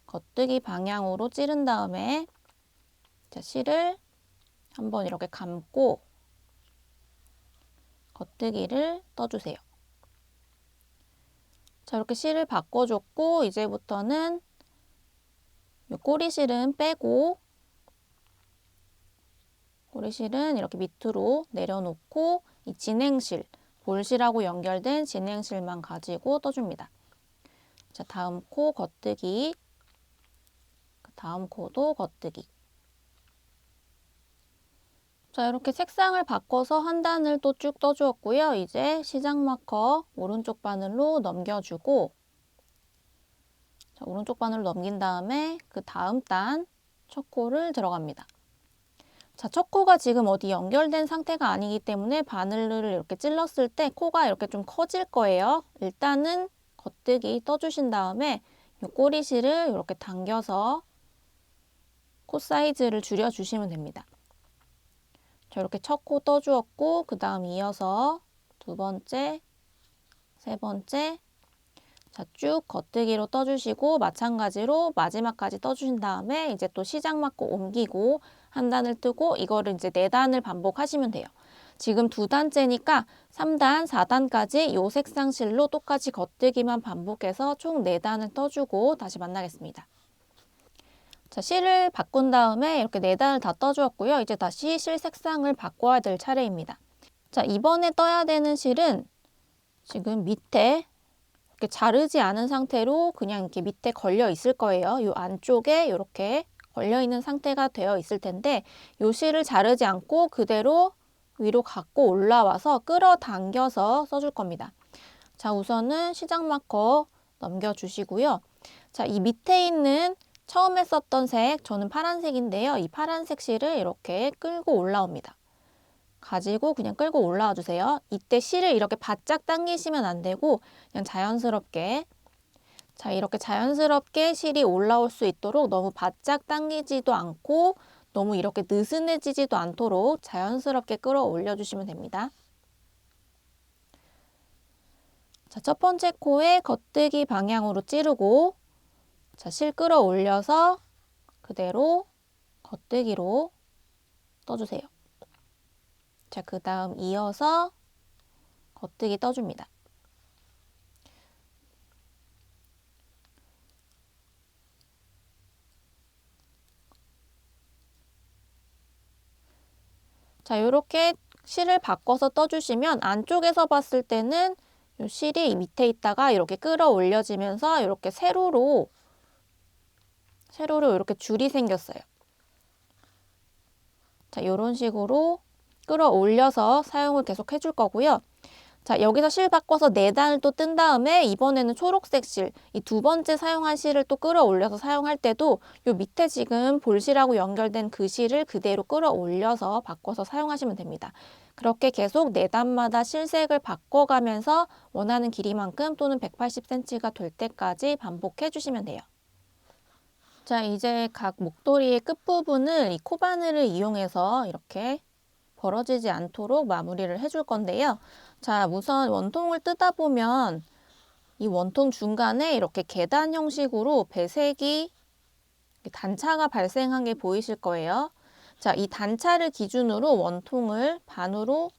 겉뜨기 방향으로 찌른 다음에 자, 실을 한번 이렇게 감고 겉뜨기를 떠주세요. 자, 이렇게 실을 바꿔줬고 이제부터는 이 꼬리실은 빼고 꼬리실은 이렇게 밑으로 내려놓고 이 진행실, 볼실하고 연결된 진행실만 가지고 떠줍니다. 자, 다음 코 겉뜨기, 다음 코도 겉뜨기. 자, 이렇게 색상을 바꿔서 한 단을 또 쭉 떠주었고요. 이제 시작 마커 오른쪽 바늘로 넘겨주고 자, 오른쪽 바늘로 넘긴 다음에 그 다음 단 첫 코를 들어갑니다. 자, 첫 코가 지금 어디 연결된 상태가 아니기 때문에 바늘을 이렇게 찔렀을 때 코가 이렇게 좀 커질 거예요. 일단은 겉뜨기 떠주신 다음에 이 꼬리실을 이렇게 당겨서 코 사이즈를 줄여주시면 됩니다. 자, 이렇게 첫 코 떠주었고 그 다음 이어서 두 번째, 세 번째 자, 쭉 겉뜨기로 떠주시고 마찬가지로 마지막까지 떠주신 다음에 이제 또 시작 마커 옮기고 한 단을 뜨고 이거를 이제 4단을 반복하시면 돼요. 지금 2단째니까 3단, 4단까지 요 색상실로 똑같이 겉뜨기만 반복해서 총 4단을 떠주고 다시 만나겠습니다. 자, 실을 바꾼 다음에 이렇게 4단을 다 떠주었고요. 이제 다시 실 색상을 바꿔야 될 차례입니다. 자, 이번에 떠야 되는 실은 지금 밑에 이렇게 자르지 않은 상태로 그냥 이렇게 밑에 걸려 있을 거예요. 이 안쪽에 이렇게 걸려 있는 상태가 되어 있을 텐데 이 실을 자르지 않고 그대로 위로 갖고 올라와서 끌어당겨서 써줄 겁니다. 자, 우선은 시작 마커 넘겨주시고요. 자, 이 밑에 있는 처음에 썼던 색, 저는 파란색인데요. 이 파란색 실을 이렇게 끌고 올라옵니다. 가지고 그냥 끌고 올라와 주세요. 이때 실을 이렇게 바짝 당기시면 안 되고 그냥 자연스럽게 자, 이렇게 자연스럽게 실이 올라올 수 있도록 너무 바짝 당기지도 않고 너무 이렇게 느슨해지지도 않도록 자연스럽게 끌어올려 주시면 됩니다. 자, 첫 번째 코에 겉뜨기 방향으로 찌르고 자, 실 끌어올려서 그대로 겉뜨기로 떠주세요. 자, 그 다음 이어서 겉뜨기 떠줍니다. 자, 이렇게 실을 바꿔서 떠주시면 안쪽에서 봤을 때는 이 실이 밑에 있다가 이렇게 끌어올려지면서 이렇게 세로로 이렇게 줄이 생겼어요. 자, 이런 식으로 끌어올려서 사용을 계속 해줄 거고요. 자, 여기서 실 바꿔서 4단을 또 뜬 다음에 이번에는 초록색 실, 이 두 번째 사용한 실을 또 끌어올려서 사용할 때도 요 밑에 지금 볼실하고 연결된 그 실을 그대로 끌어올려서 바꿔서 사용하시면 됩니다. 그렇게 계속 4단마다 실색을 바꿔가면서 원하는 길이만큼 또는 180cm가 될 때까지 반복해 주시면 돼요. 자, 이제 각 목도리의 끝부분을 이 코바늘을 이용해서 이렇게 벌어지지 않도록 마무리를 해줄 건데요. 자, 우선 원통을 뜯다 보면 이 원통 중간에 이렇게 계단 형식으로 배색이 단차가 발생한 게 보이실 거예요. 자, 이 단차를 기준으로 원통을 반으로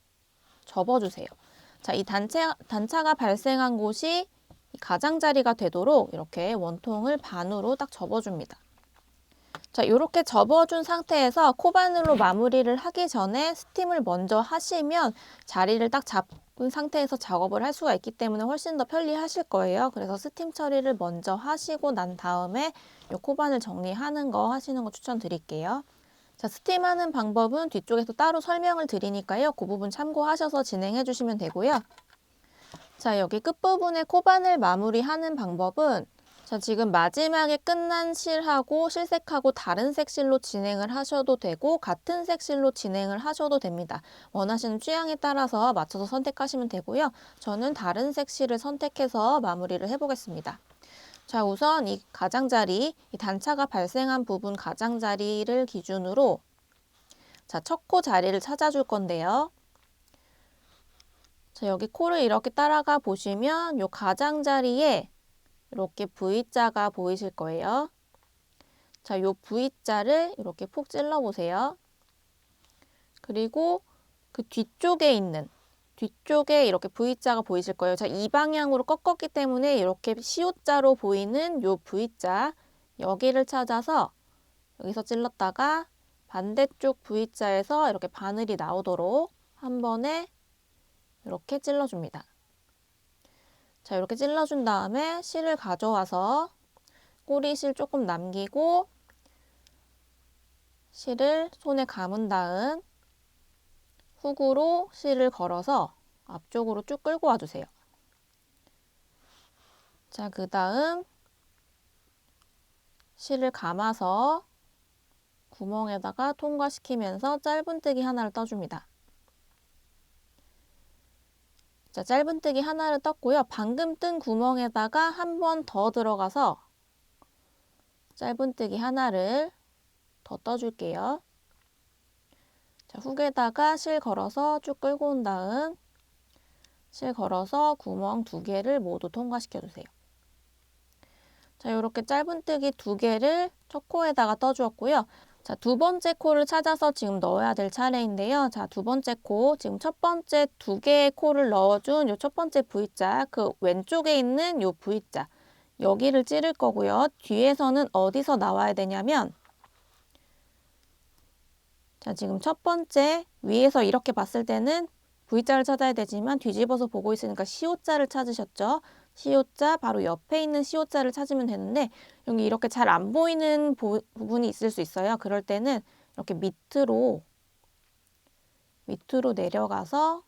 접어주세요. 자, 이 단차가 발생한 곳이 가장자리가 되도록 이렇게 원통을 반으로 딱 접어줍니다. 자, 이렇게 접어준 상태에서 코바늘로 마무리를 하기 전에 스팀을 먼저 하시면 자리를 딱 잡은 상태에서 작업을 할 수가 있기 때문에 훨씬 더 편리하실 거예요. 그래서 스팀 처리를 먼저 하시고 난 다음에 이 코바늘 정리하는 거 하시는 거 추천드릴게요. 자, 스팀하는 방법은 뒤쪽에서 따로 설명을 드리니까요. 그 부분 참고하셔서 진행해 주시면 되고요. 자, 여기 끝부분에 코바늘 마무리하는 방법은 자, 지금 마지막에 끝난 실하고 실색하고 다른 색 실로 진행을 하셔도 되고 같은 색 실로 진행을 하셔도 됩니다. 원하시는 취향에 따라서 맞춰서 선택하시면 되고요. 저는 다른 색 실을 선택해서 마무리를 해보겠습니다. 자, 우선 이 가장자리, 이 단차가 발생한 부분 가장자리를 기준으로 자, 첫 코 자리를 찾아줄 건데요. 자, 여기 코를 이렇게 따라가 보시면 이 가장자리에 이렇게 V자가 보이실 거예요. 자, 요 V자를 이렇게 푹 찔러 보세요. 그리고 그 뒤쪽에 이렇게 V자가 보이실 거예요. 자, 이 방향으로 꺾었기 때문에 이렇게 시옷자로 보이는 요 V자, 여기를 찾아서 여기서 찔렀다가 반대쪽 V자에서 이렇게 바늘이 나오도록 한 번에 이렇게 찔러줍니다. 자, 이렇게 찔러준 다음에 실을 가져와서 꼬리실 조금 남기고 실을 손에 감은 다음 훅으로 실을 걸어서 앞쪽으로 쭉 끌고 와주세요. 자, 그 다음 실을 감아서 구멍에다가 통과시키면서 짧은뜨기 하나를 떠줍니다. 자, 짧은뜨기 하나를 떴고요. 방금 뜬 구멍에다가 한 번 더 들어가서 짧은뜨기 하나를 더 떠줄게요. 자, 훅에다가 실 걸어서 쭉 끌고 온 다음 실 걸어서 구멍 2개를 모두 통과시켜 주세요. 자, 이렇게 짧은뜨기 2개를 첫 코에다가 떠주었고요. 자, 두 번째 코를 찾아서 지금 넣어야 될 차례인데요. 자, 두 번째 코, 지금 첫 번째 2개의 코를 넣어준 요 첫 번째 V자, 그 왼쪽에 있는 요 V자, 여기를 찌를 거고요. 뒤에서는 어디서 나와야 되냐면, 자, 지금 첫 번째 위에서 이렇게 봤을 때는 V자를 찾아야 되지만 뒤집어서 보고 있으니까 시옷자를 찾으셨죠? 시옷자 바로 옆에 있는 시옷자를 찾으면 되는데 여기 이렇게 잘 안 보이는 부분이 있을 수 있어요. 그럴 때는 이렇게 밑으로 내려가서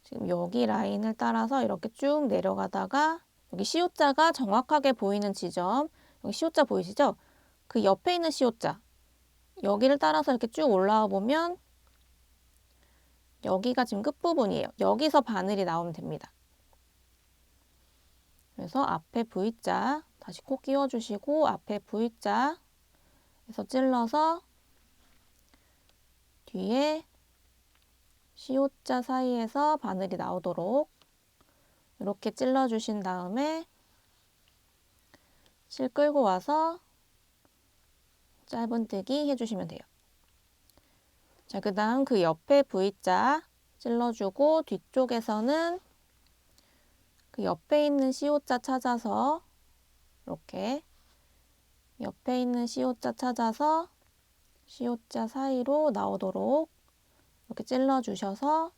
지금 여기 라인을 따라서 이렇게 쭉 내려가다가 여기 시옷자가 정확하게 보이는 지점, 여기 시옷자 보이시죠? 그 옆에 있는 시옷자, 여기를 따라서 이렇게 쭉 올라와 보면 여기가 지금 끝부분이에요. 여기서 바늘이 나오면 됩니다. 그래서 앞에 V자 다시 코 끼워주시고 앞에 V자 에서 찔러서 뒤에 시옷자 사이에서 바늘이 나오도록 이렇게 찔러주신 다음에 실 끌고 와서 짧은뜨기 해주시면 돼요. 자, 그 다음 그 옆에 V자 찔러주고 뒤쪽에서는 그 옆에 있는 시옷자 찾아서 이렇게 옆에 있는 시옷자 찾아서 시옷자 사이로 나오도록 이렇게 찔러주셔서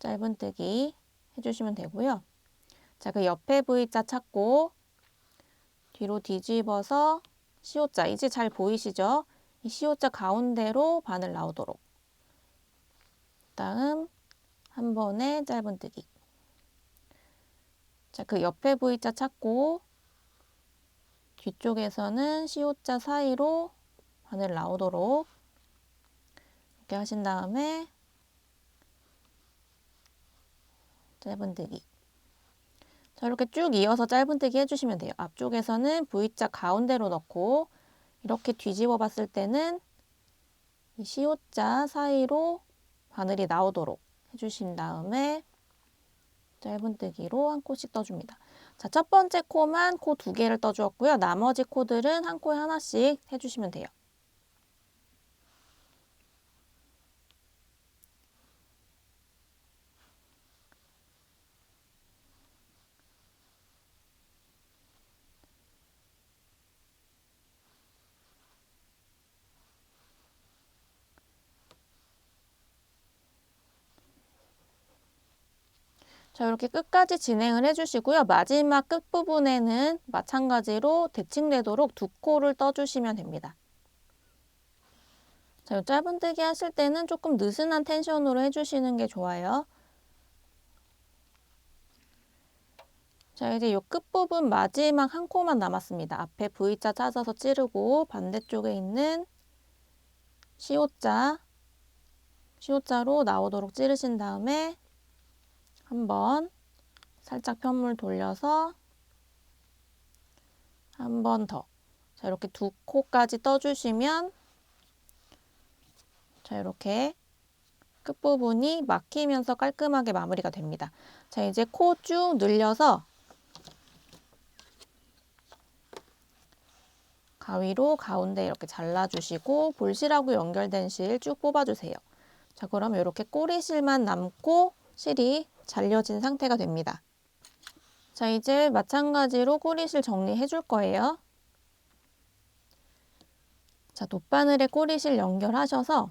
짧은뜨기 해주시면 되고요. 자, 그 옆에 V자 찾고 뒤로 뒤집어서 시옷자, 이제 잘 보이시죠? 이 시옷자 가운데로 바늘 나오도록. 다음 한 번에 짧은뜨기. 자, 그 옆에 V자 찾고 뒤쪽에서는 시옷자 사이로 바늘 나오도록 이렇게 하신 다음에 짧은뜨기. 자, 이렇게 쭉 이어서 짧은뜨기 해주시면 돼요. 앞쪽에서는 V자 가운데로 넣고 이렇게 뒤집어 봤을 때는 이 시옷자 사이로 바늘이 나오도록 해주신 다음에 짧은뜨기로 한 코씩 떠줍니다. 자, 첫 번째 코만 코 2개를 떠주었고요. 나머지 코들은 한 코에 하나씩 해주시면 돼요. 자, 이렇게 끝까지 진행을 해주시고요. 마지막 끝부분에는 마찬가지로 대칭되도록 2코를 떠주시면 됩니다. 자, 짧은뜨기 하실 때는 조금 느슨한 텐션으로 해주시는 게 좋아요. 자, 이제 이 끝부분 마지막 한 코만 남았습니다. 앞에 V자 찾아서 찌르고 반대쪽에 있는 C자로 나오도록 찌르신 다음에 한번 살짝 편물 돌려서 한 번 더. 자, 이렇게 두 코까지 떠주시면 자, 이렇게 끝부분이 막히면서 깔끔하게 마무리가 됩니다. 자, 이제 코 쭉 늘려서 가위로 가운데 이렇게 잘라주시고 볼실하고 연결된 실 쭉 뽑아주세요. 자, 그럼 이렇게 꼬리실만 남고 실이 잘려진 상태가 됩니다. 자, 이제 마찬가지로 꼬리실 정리해 줄 거예요. 자, 돗바늘에 꼬리실 연결하셔서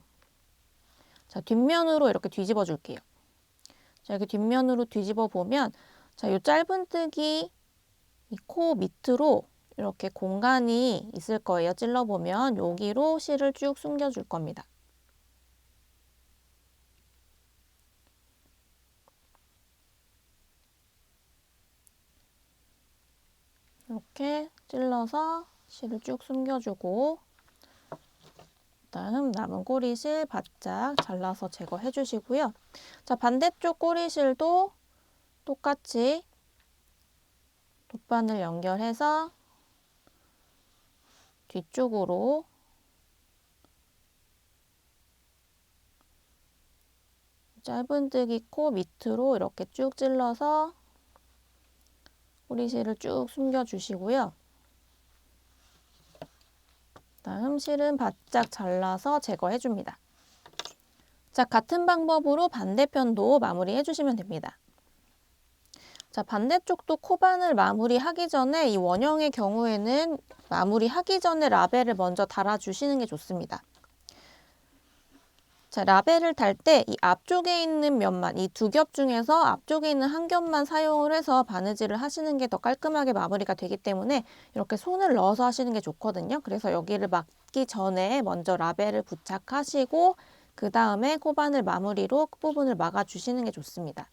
자, 뒷면으로 이렇게 뒤집어 줄게요. 자, 이렇게 뒷면으로 뒤집어 보면 자, 이 짧은뜨기 이 코 밑으로 이렇게 공간이 있을 거예요. 찔러보면 여기로 실을 쭉 숨겨 줄 겁니다. 이렇게 찔러서 실을 쭉 숨겨주고 그다음 남은 꼬리실 바짝 잘라서 제거해 주시고요. 자, 반대쪽 꼬리실도 똑같이 돗바늘 연결해서 뒤쪽으로 짧은뜨기 코 밑으로 이렇게 쭉 찔러서 꼬리실을 쭉 숨겨주시고요. 다음 실은 바짝 잘라서 제거해줍니다. 자, 같은 방법으로 반대편도 마무리해 주시면 됩니다. 자, 반대쪽도 코바늘 마무리하기 전에 이 원형의 경우에는 마무리하기 전에 라벨을 먼저 달아주시는 게 좋습니다. 자, 라벨을 달 때 이 앞쪽에 있는 면만, 이 두 겹 중에서 앞쪽에 있는 한 겹만 사용을 해서 바느질을 하시는 게 더 깔끔하게 마무리가 되기 때문에 이렇게 손을 넣어서 하시는 게 좋거든요. 그래서 여기를 막기 전에 먼저 라벨을 부착하시고 그 다음에 코바늘 마무리로 끝부분을 막아주시는 게 좋습니다.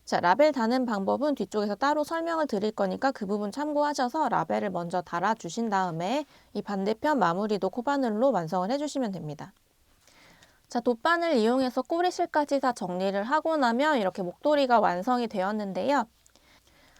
자, 라벨 다는 방법은 뒤쪽에서 따로 설명을 드릴 거니까 그 부분 참고하셔서 라벨을 먼저 달아주신 다음에 이 반대편 마무리도 코바늘로 완성을 해주시면 됩니다. 자, 돗바늘 이용해서 꼬리실까지 다 정리를 하고 나면 이렇게 목도리가 완성이 되었는데요.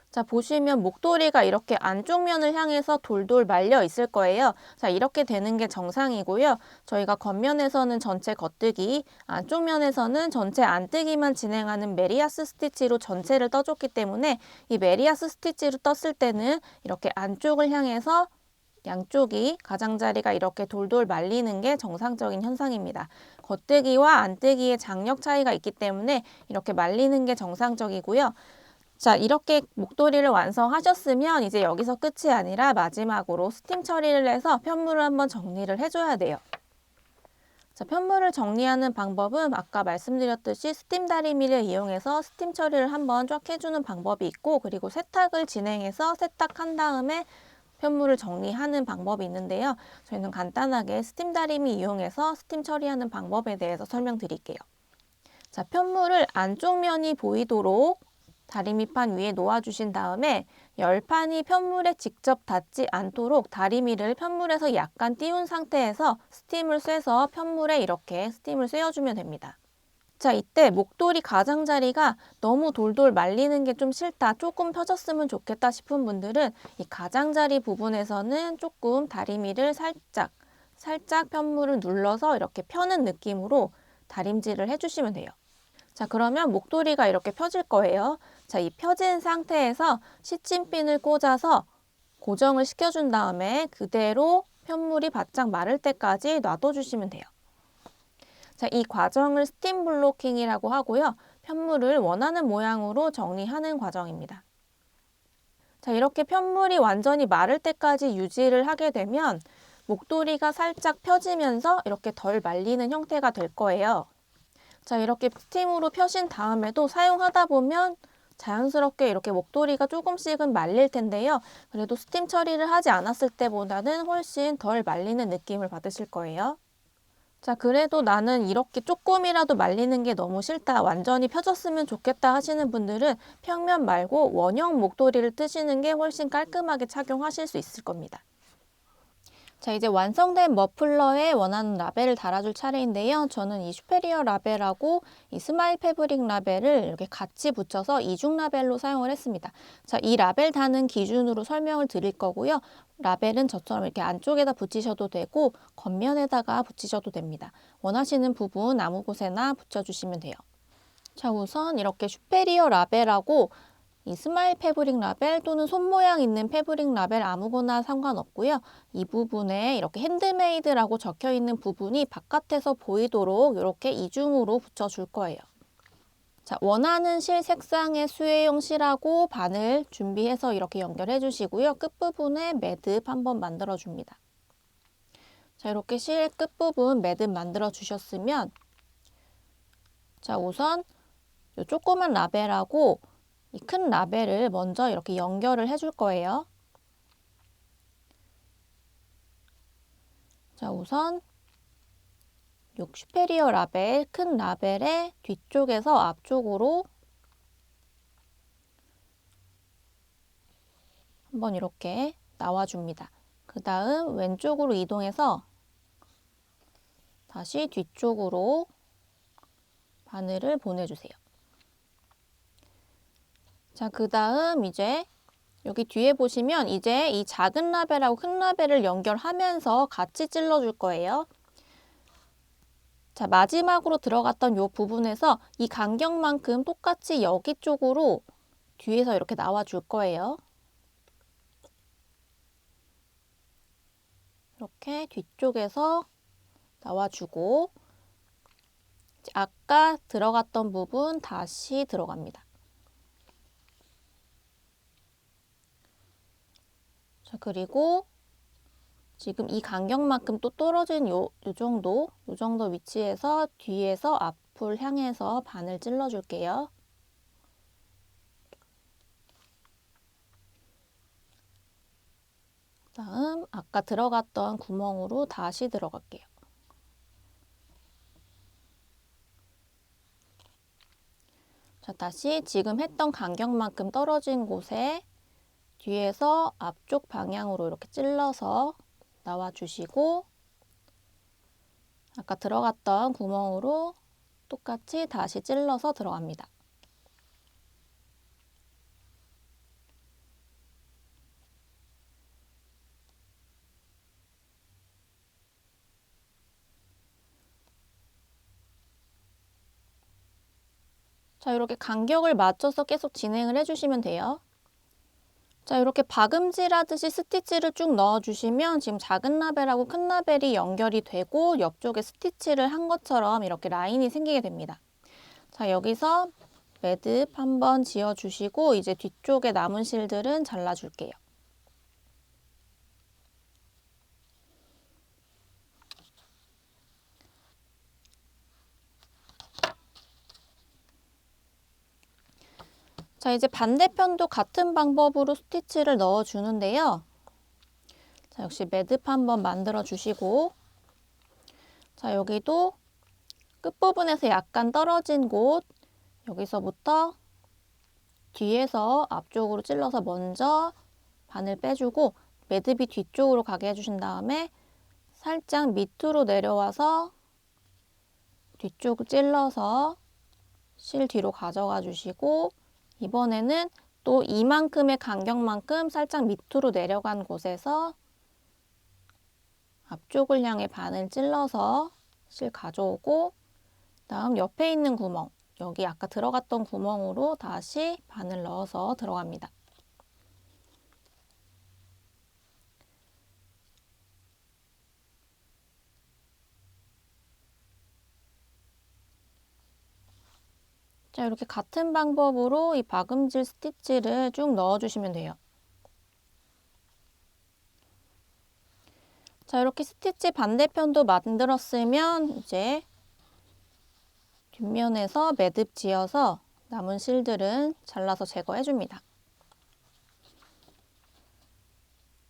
자, 보시면 목도리가 이렇게 안쪽 면을 향해서 돌돌 말려 있을 거예요. 자, 이렇게 되는 게 정상이고요. 저희가 겉면에서는 전체 겉뜨기, 안쪽 면에서는 전체 안뜨기만 진행하는 메리아스 스티치로 전체를 떠줬기 때문에 이 메리아스 스티치로 떴을 때는 이렇게 안쪽을 향해서 양쪽이 가장자리가 이렇게 돌돌 말리는 게 정상적인 현상입니다. 겉뜨기와 안뜨기의 장력 차이가 있기 때문에 이렇게 말리는 게 정상적이고요. 자, 이렇게 목도리를 완성하셨으면 이제 여기서 끝이 아니라 마지막으로 스팀 처리를 해서 편물을 한번 정리를 해줘야 돼요. 자, 편물을 정리하는 방법은 아까 말씀드렸듯이 스팀 다리미를 이용해서 스팀 처리를 한번 쫙 해주는 방법이 있고 그리고 세탁을 진행해서 세탁한 다음에 편물을 정리하는 방법이 있는데요. 저희는 간단하게 스팀 다리미 이용해서 스팀 처리하는 방법에 대해서 설명드릴게요. 자, 편물을 안쪽 면이 보이도록 다리미판 위에 놓아주신 다음에 열판이 편물에 직접 닿지 않도록 다리미를 편물에서 약간 띄운 상태에서 스팀을 쐬서 편물에 이렇게 스팀을 쐬어주면 됩니다. 자, 이때 목도리 가장자리가 너무 돌돌 말리는 게 좀 싫다, 조금 펴졌으면 좋겠다 싶은 분들은 이 가장자리 부분에서는 조금 다리미를 살짝 편물을 눌러서 이렇게 펴는 느낌으로 다림질을 해주시면 돼요. 자, 그러면 목도리가 이렇게 펴질 거예요. 자, 이 펴진 상태에서 시침핀을 꽂아서 고정을 시켜준 다음에 그대로 편물이 바짝 마를 때까지 놔둬주시면 돼요. 자, 이 과정을 스팀 블로킹이라고 하고요. 편물을 원하는 모양으로 정리하는 과정입니다. 자, 이렇게 편물이 완전히 마를 때까지 유지를 하게 되면 목도리가 살짝 펴지면서 이렇게 덜 말리는 형태가 될 거예요. 자, 이렇게 스팀으로 펴신 다음에도 사용하다 보면 자연스럽게 이렇게 목도리가 조금씩은 말릴 텐데요. 그래도 스팀 처리를 하지 않았을 때보다는 훨씬 덜 말리는 느낌을 받으실 거예요. 자, 그래도 나는 이렇게 조금이라도 말리는 게 너무 싫다, 완전히 펴졌으면 좋겠다 하시는 분들은 평면 말고 원형 목도리를 뜨시는 게 훨씬 깔끔하게 착용하실 수 있을 겁니다. 자, 이제 완성된 머플러에 원하는 라벨을 달아줄 차례인데요. 저는 이 슈페리어 라벨하고 이 스마일 패브릭 라벨을 이렇게 같이 붙여서 이중 라벨로 사용을 했습니다. 자, 이 라벨 다는 기준으로 설명을 드릴 거고요. 라벨은 저처럼 이렇게 안쪽에다 붙이셔도 되고 겉면에다가 붙이셔도 됩니다. 원하시는 부분 아무 곳에나 붙여주시면 돼요. 자, 우선 이렇게 슈페리어 라벨하고 이 스마일 패브릭 라벨 또는 손 모양 있는 패브릭 라벨 아무거나 상관없고요. 이 부분에 이렇게 핸드메이드라고 적혀 있는 부분이 바깥에서 보이도록 이렇게 이중으로 붙여줄 거예요. 자, 원하는 실 색상의 수혜용 실하고 바늘 준비해서 이렇게 연결해 주시고요. 끝부분에 매듭 한번 만들어 줍니다. 자, 이렇게 실 끝부분 매듭 만들어 주셨으면 자, 우선 이 조그만 라벨하고 이 큰 라벨을 먼저 이렇게 연결을 해줄 거예요. 자, 우선 이 슈페리어 라벨, 큰 라벨의 뒤쪽에서 앞쪽으로 한번 이렇게 나와줍니다. 그 다음 왼쪽으로 이동해서 다시 뒤쪽으로 바늘을 보내주세요. 자, 그 다음 이제 여기 뒤에 보시면 이제 이 작은 라벨하고 큰 라벨을 연결하면서 같이 찔러줄 거예요. 자, 마지막으로 들어갔던 이 부분에서 이 간격만큼 똑같이 여기 쪽으로 뒤에서 이렇게 나와줄 거예요. 이렇게 뒤쪽에서 나와주고 아까 들어갔던 부분 다시 들어갑니다. 자, 그리고 지금 이 간격만큼 또 떨어진 요 정도 위치에서 뒤에서 앞을 향해서 바늘 찔러 줄게요. 다음 아까 들어갔던 구멍으로 다시 들어갈게요. 자, 다시 지금 했던 간격만큼 떨어진 곳에 뒤에서 앞쪽 방향으로 이렇게 찔러서 나와 주시고 아까 들어갔던 구멍으로 똑같이 다시 찔러서 들어갑니다. 자, 이렇게 간격을 맞춰서 계속 진행을 해주시면 돼요. 자, 이렇게 박음질 하듯이 스티치를 쭉 넣어주시면 지금 작은 라벨하고 큰 라벨이 연결이 되고 옆쪽에 스티치를 한 것처럼 이렇게 라인이 생기게 됩니다. 자, 여기서 매듭 한번 지어주시고 이제 뒤쪽에 남은 실들은 잘라줄게요. 자, 이제 반대편도 같은 방법으로 스티치를 넣어 주는데요. 자, 역시 매듭 한번 만들어 주시고 자, 여기도 끝부분에서 약간 떨어진 곳 여기서부터 뒤에서 앞쪽으로 찔러서 먼저 바늘 빼주고 매듭이 뒤쪽으로 가게 해주신 다음에 살짝 밑으로 내려와서 뒤쪽을 찔러서 실 뒤로 가져가 주시고 이번에는 또 이만큼의 간격만큼 살짝 밑으로 내려간 곳에서 앞쪽을 향해 바늘 찔러서 실 가져오고 다음 옆에 있는 구멍 여기 아까 들어갔던 구멍으로 다시 바늘 넣어서 들어갑니다. 자, 이렇게 같은 방법으로 이 박음질 스티치를 쭉 넣어주시면 돼요. 자, 이렇게 스티치 반대편도 만들었으면 이제 뒷면에서 매듭 지어서 남은 실들은 잘라서 제거해 줍니다.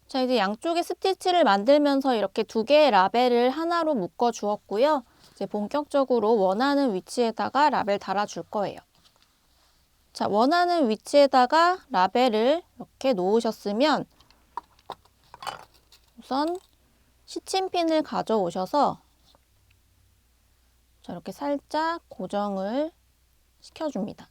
자, 이제 양쪽에 스티치를 만들면서 이렇게 두 개의 라벨을 하나로 묶어 주었고요. 이제 본격적으로 원하는 위치에다가 라벨 달아줄 거예요. 자, 원하는 위치에다가 라벨을 이렇게 놓으셨으면 우선 시침핀을 가져오셔서 자, 이렇게 살짝 고정을 시켜줍니다.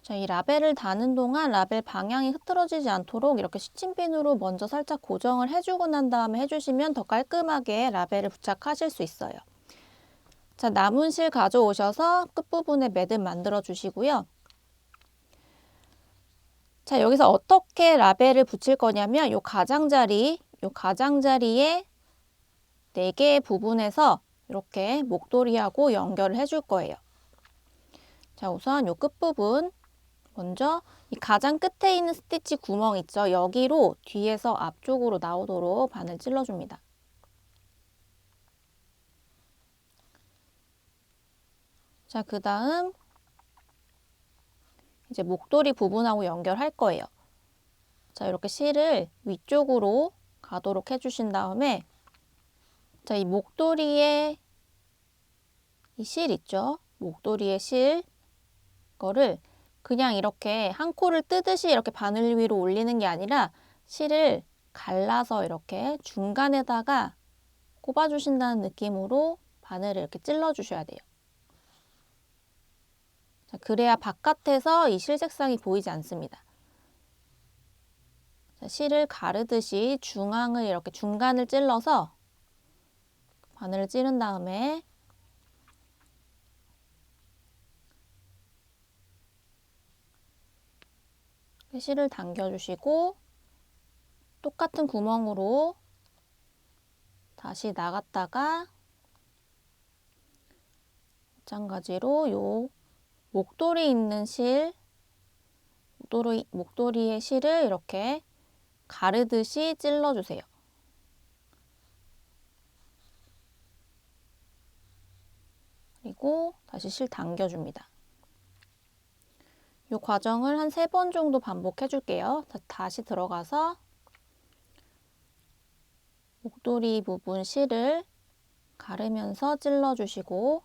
자, 이 라벨을 다는 동안 라벨 방향이 흐트러지지 않도록 이렇게 시침핀으로 먼저 살짝 고정을 해주고 난 다음에 해주시면 더 깔끔하게 라벨을 부착하실 수 있어요. 자, 남은 실 가져오셔서 끝부분에 매듭 만들어 주시고요. 자, 여기서 어떻게 라벨을 붙일 거냐면 요 가장자리에 4개의 부분에서 이렇게 목도리하고 연결을 해줄 거예요. 자, 우선 요 끝부분 먼저 이 가장 끝에 있는 스티치 구멍 있죠? 여기로 뒤에서 앞쪽으로 나오도록 바늘 찔러줍니다. 자, 그 다음 이제 목도리 부분하고 연결할 거예요. 자, 이렇게 실을 위쪽으로 가도록 해주신 다음에 자, 이 목도리에 이 실 있죠? 목도리의 실 거를 그냥 이렇게 한 코를 뜨듯이 이렇게 바늘 위로 올리는 게 아니라 실을 갈라서 이렇게 중간에다가 꼽아주신다는 느낌으로 바늘을 이렇게 찔러주셔야 돼요. 자, 그래야 바깥에서 이 실 색상이 보이지 않습니다. 자, 실을 가르듯이 중앙을 이렇게 중간을 찔러서 바늘을 찌른 다음에 실을 당겨주시고 똑같은 구멍으로 다시 나갔다가 마찬가지로 요 목도리 있는 실, 목도리의 실을 이렇게 가르듯이 찔러주세요. 그리고 다시 실 당겨줍니다. 이 과정을 한 3번 정도 반복해 줄게요. 다시 들어가서 목도리 부분 실을 가르면서 찔러주시고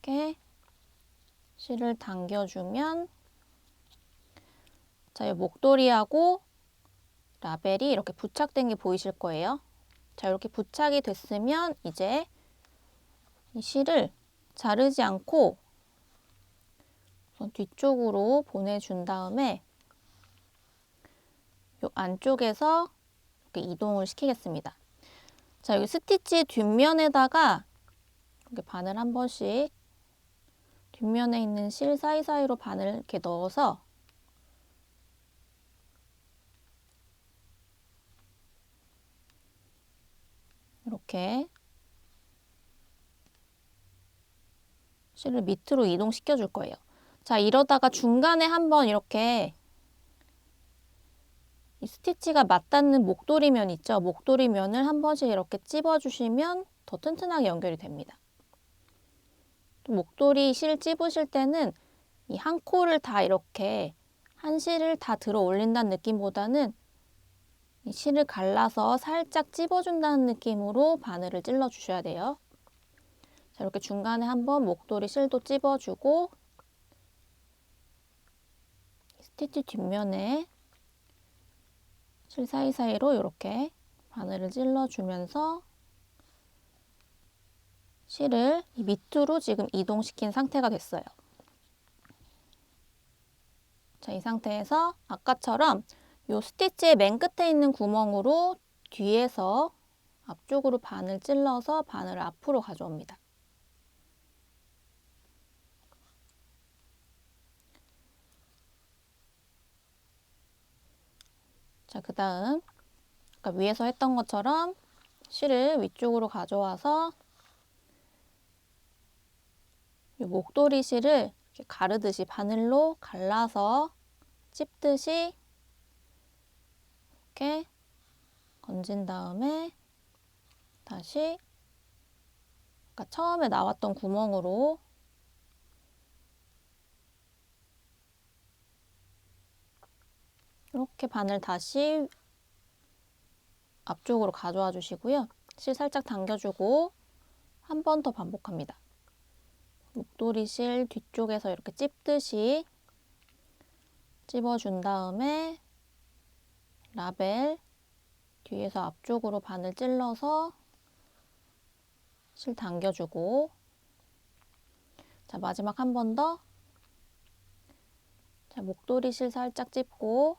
이렇게 실을 당겨주면 자, 이 목도리하고 라벨이 이렇게 부착된 게 보이실 거예요. 자, 이렇게 부착이 됐으면 이제 이 실을 자르지 않고 우선 뒤쪽으로 보내준 다음에 이 안쪽에서 이렇게 이동을 시키겠습니다. 자, 여기 스티치 뒷면에다가 이렇게 바늘 한 번씩 뒷면에 있는 실 사이사이로 바늘 이렇게 넣어서 이렇게 실을 밑으로 이동시켜 줄 거예요. 자, 이러다가 중간에 한번 이렇게 이 스티치가 맞닿는 목도리면 있죠? 목도리면을 한 번씩 이렇게 찝어주시면 더 튼튼하게 연결이 됩니다. 또 목도리 실 찝으실 때는 이 한 코를 다 이렇게 한 실을 다 들어 올린다는 느낌보다는 이 실을 갈라서 살짝 찝어준다는 느낌으로 바늘을 찔러 주셔야 돼요. 자, 이렇게 중간에 한번 목도리 실도 찝어주고 스티치 뒷면에 실 사이사이로 이렇게 바늘을 찔러주면서 실을 이 밑으로 지금 이동시킨 상태가 됐어요. 자, 이 상태에서 아까처럼 이 스티치의 맨 끝에 있는 구멍으로 뒤에서 앞쪽으로 바늘 찔러서 바늘을 앞으로 가져옵니다. 자, 그 다음 아까 위에서 했던 것처럼 실을 위쪽으로 가져와서 이 목도리 실을 이렇게 가르듯이 바늘로 갈라서 찝듯이 이렇게 건진 다음에 다시 아까 처음에 나왔던 구멍으로 이렇게 바늘 다시 앞쪽으로 가져와 주시고요. 실 살짝 당겨주고 한 번 더 반복합니다. 목도리 실 뒤쪽에서 이렇게 찝듯이 찝어준 다음에 라벨 뒤에서 앞쪽으로 바늘 찔러서 실 당겨주고, 자, 마지막 한 번 더. 자, 목도리 실 살짝 찝고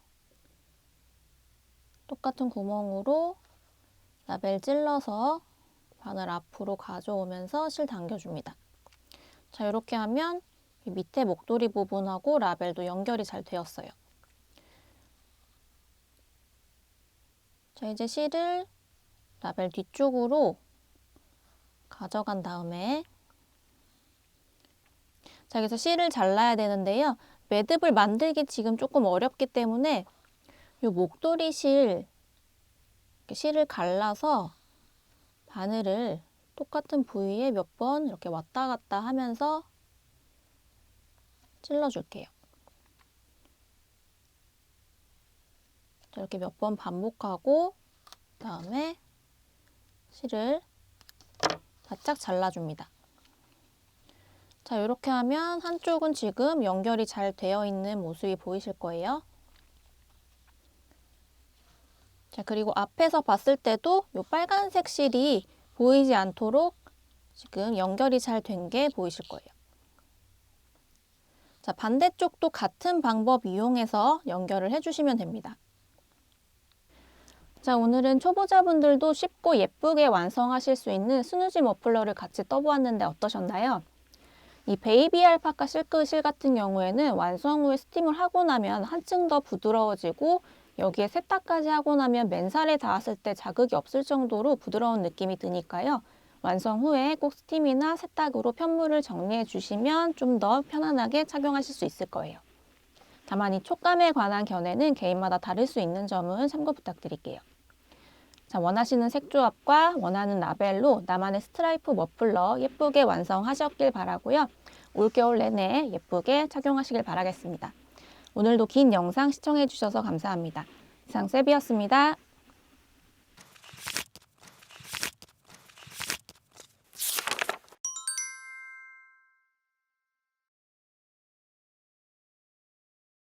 똑같은 구멍으로 라벨 찔러서 바늘 앞으로 가져오면서 실 당겨줍니다. 자, 이렇게 하면 이 밑에 목도리 부분하고 라벨도 연결이 잘 되었어요. 자, 이제 실을 라벨 뒤쪽으로 가져간 다음에, 자, 여기서 실을 잘라야 되는데요. 매듭을 만들기 지금 조금 어렵기 때문에 이 목도리 실을 갈라서 바늘을 똑같은 부위에 몇 번 이렇게 왔다 갔다 하면서 찔러줄게요. 이렇게 몇 번 반복하고 그다음에 실을 바짝 잘라줍니다. 자, 이렇게 하면 한쪽은 지금 연결이 잘 되어 있는 모습이 보이실 거예요. 자, 그리고 앞에서 봤을 때도 이 빨간색 실이 보이지 않도록 지금 연결이 잘 된 게 보이실 거예요. 자, 반대쪽도 같은 방법 이용해서 연결을 해주시면 됩니다. 자, 오늘은 초보자분들도 쉽고 예쁘게 완성하실 수 있는 스누지 머플러를 같이 떠보았는데 어떠셨나요? 이 베이비 알파카 실크 실 같은 경우에는 완성 후에 스팀을 하고 나면 한층 더 부드러워지고, 여기에 세탁까지 하고 나면 맨살에 닿았을 때 자극이 없을 정도로 부드러운 느낌이 드니까요. 완성 후에 꼭 스팀이나 세탁으로 편물을 정리해 주시면 좀 더 편안하게 착용하실 수 있을 거예요. 다만 이 촉감에 관한 견해는 개인마다 다를 수 있는 점은 참고 부탁드릴게요. 자, 원하시는 색 조합과 원하는 라벨로 나만의 스트라이프 머플러 예쁘게 완성하셨길 바라고요. 올겨울 내내 예쁘게 착용하시길 바라겠습니다. 오늘도 긴 영상 시청해 주셔서 감사합니다. 이상 세비였습니다.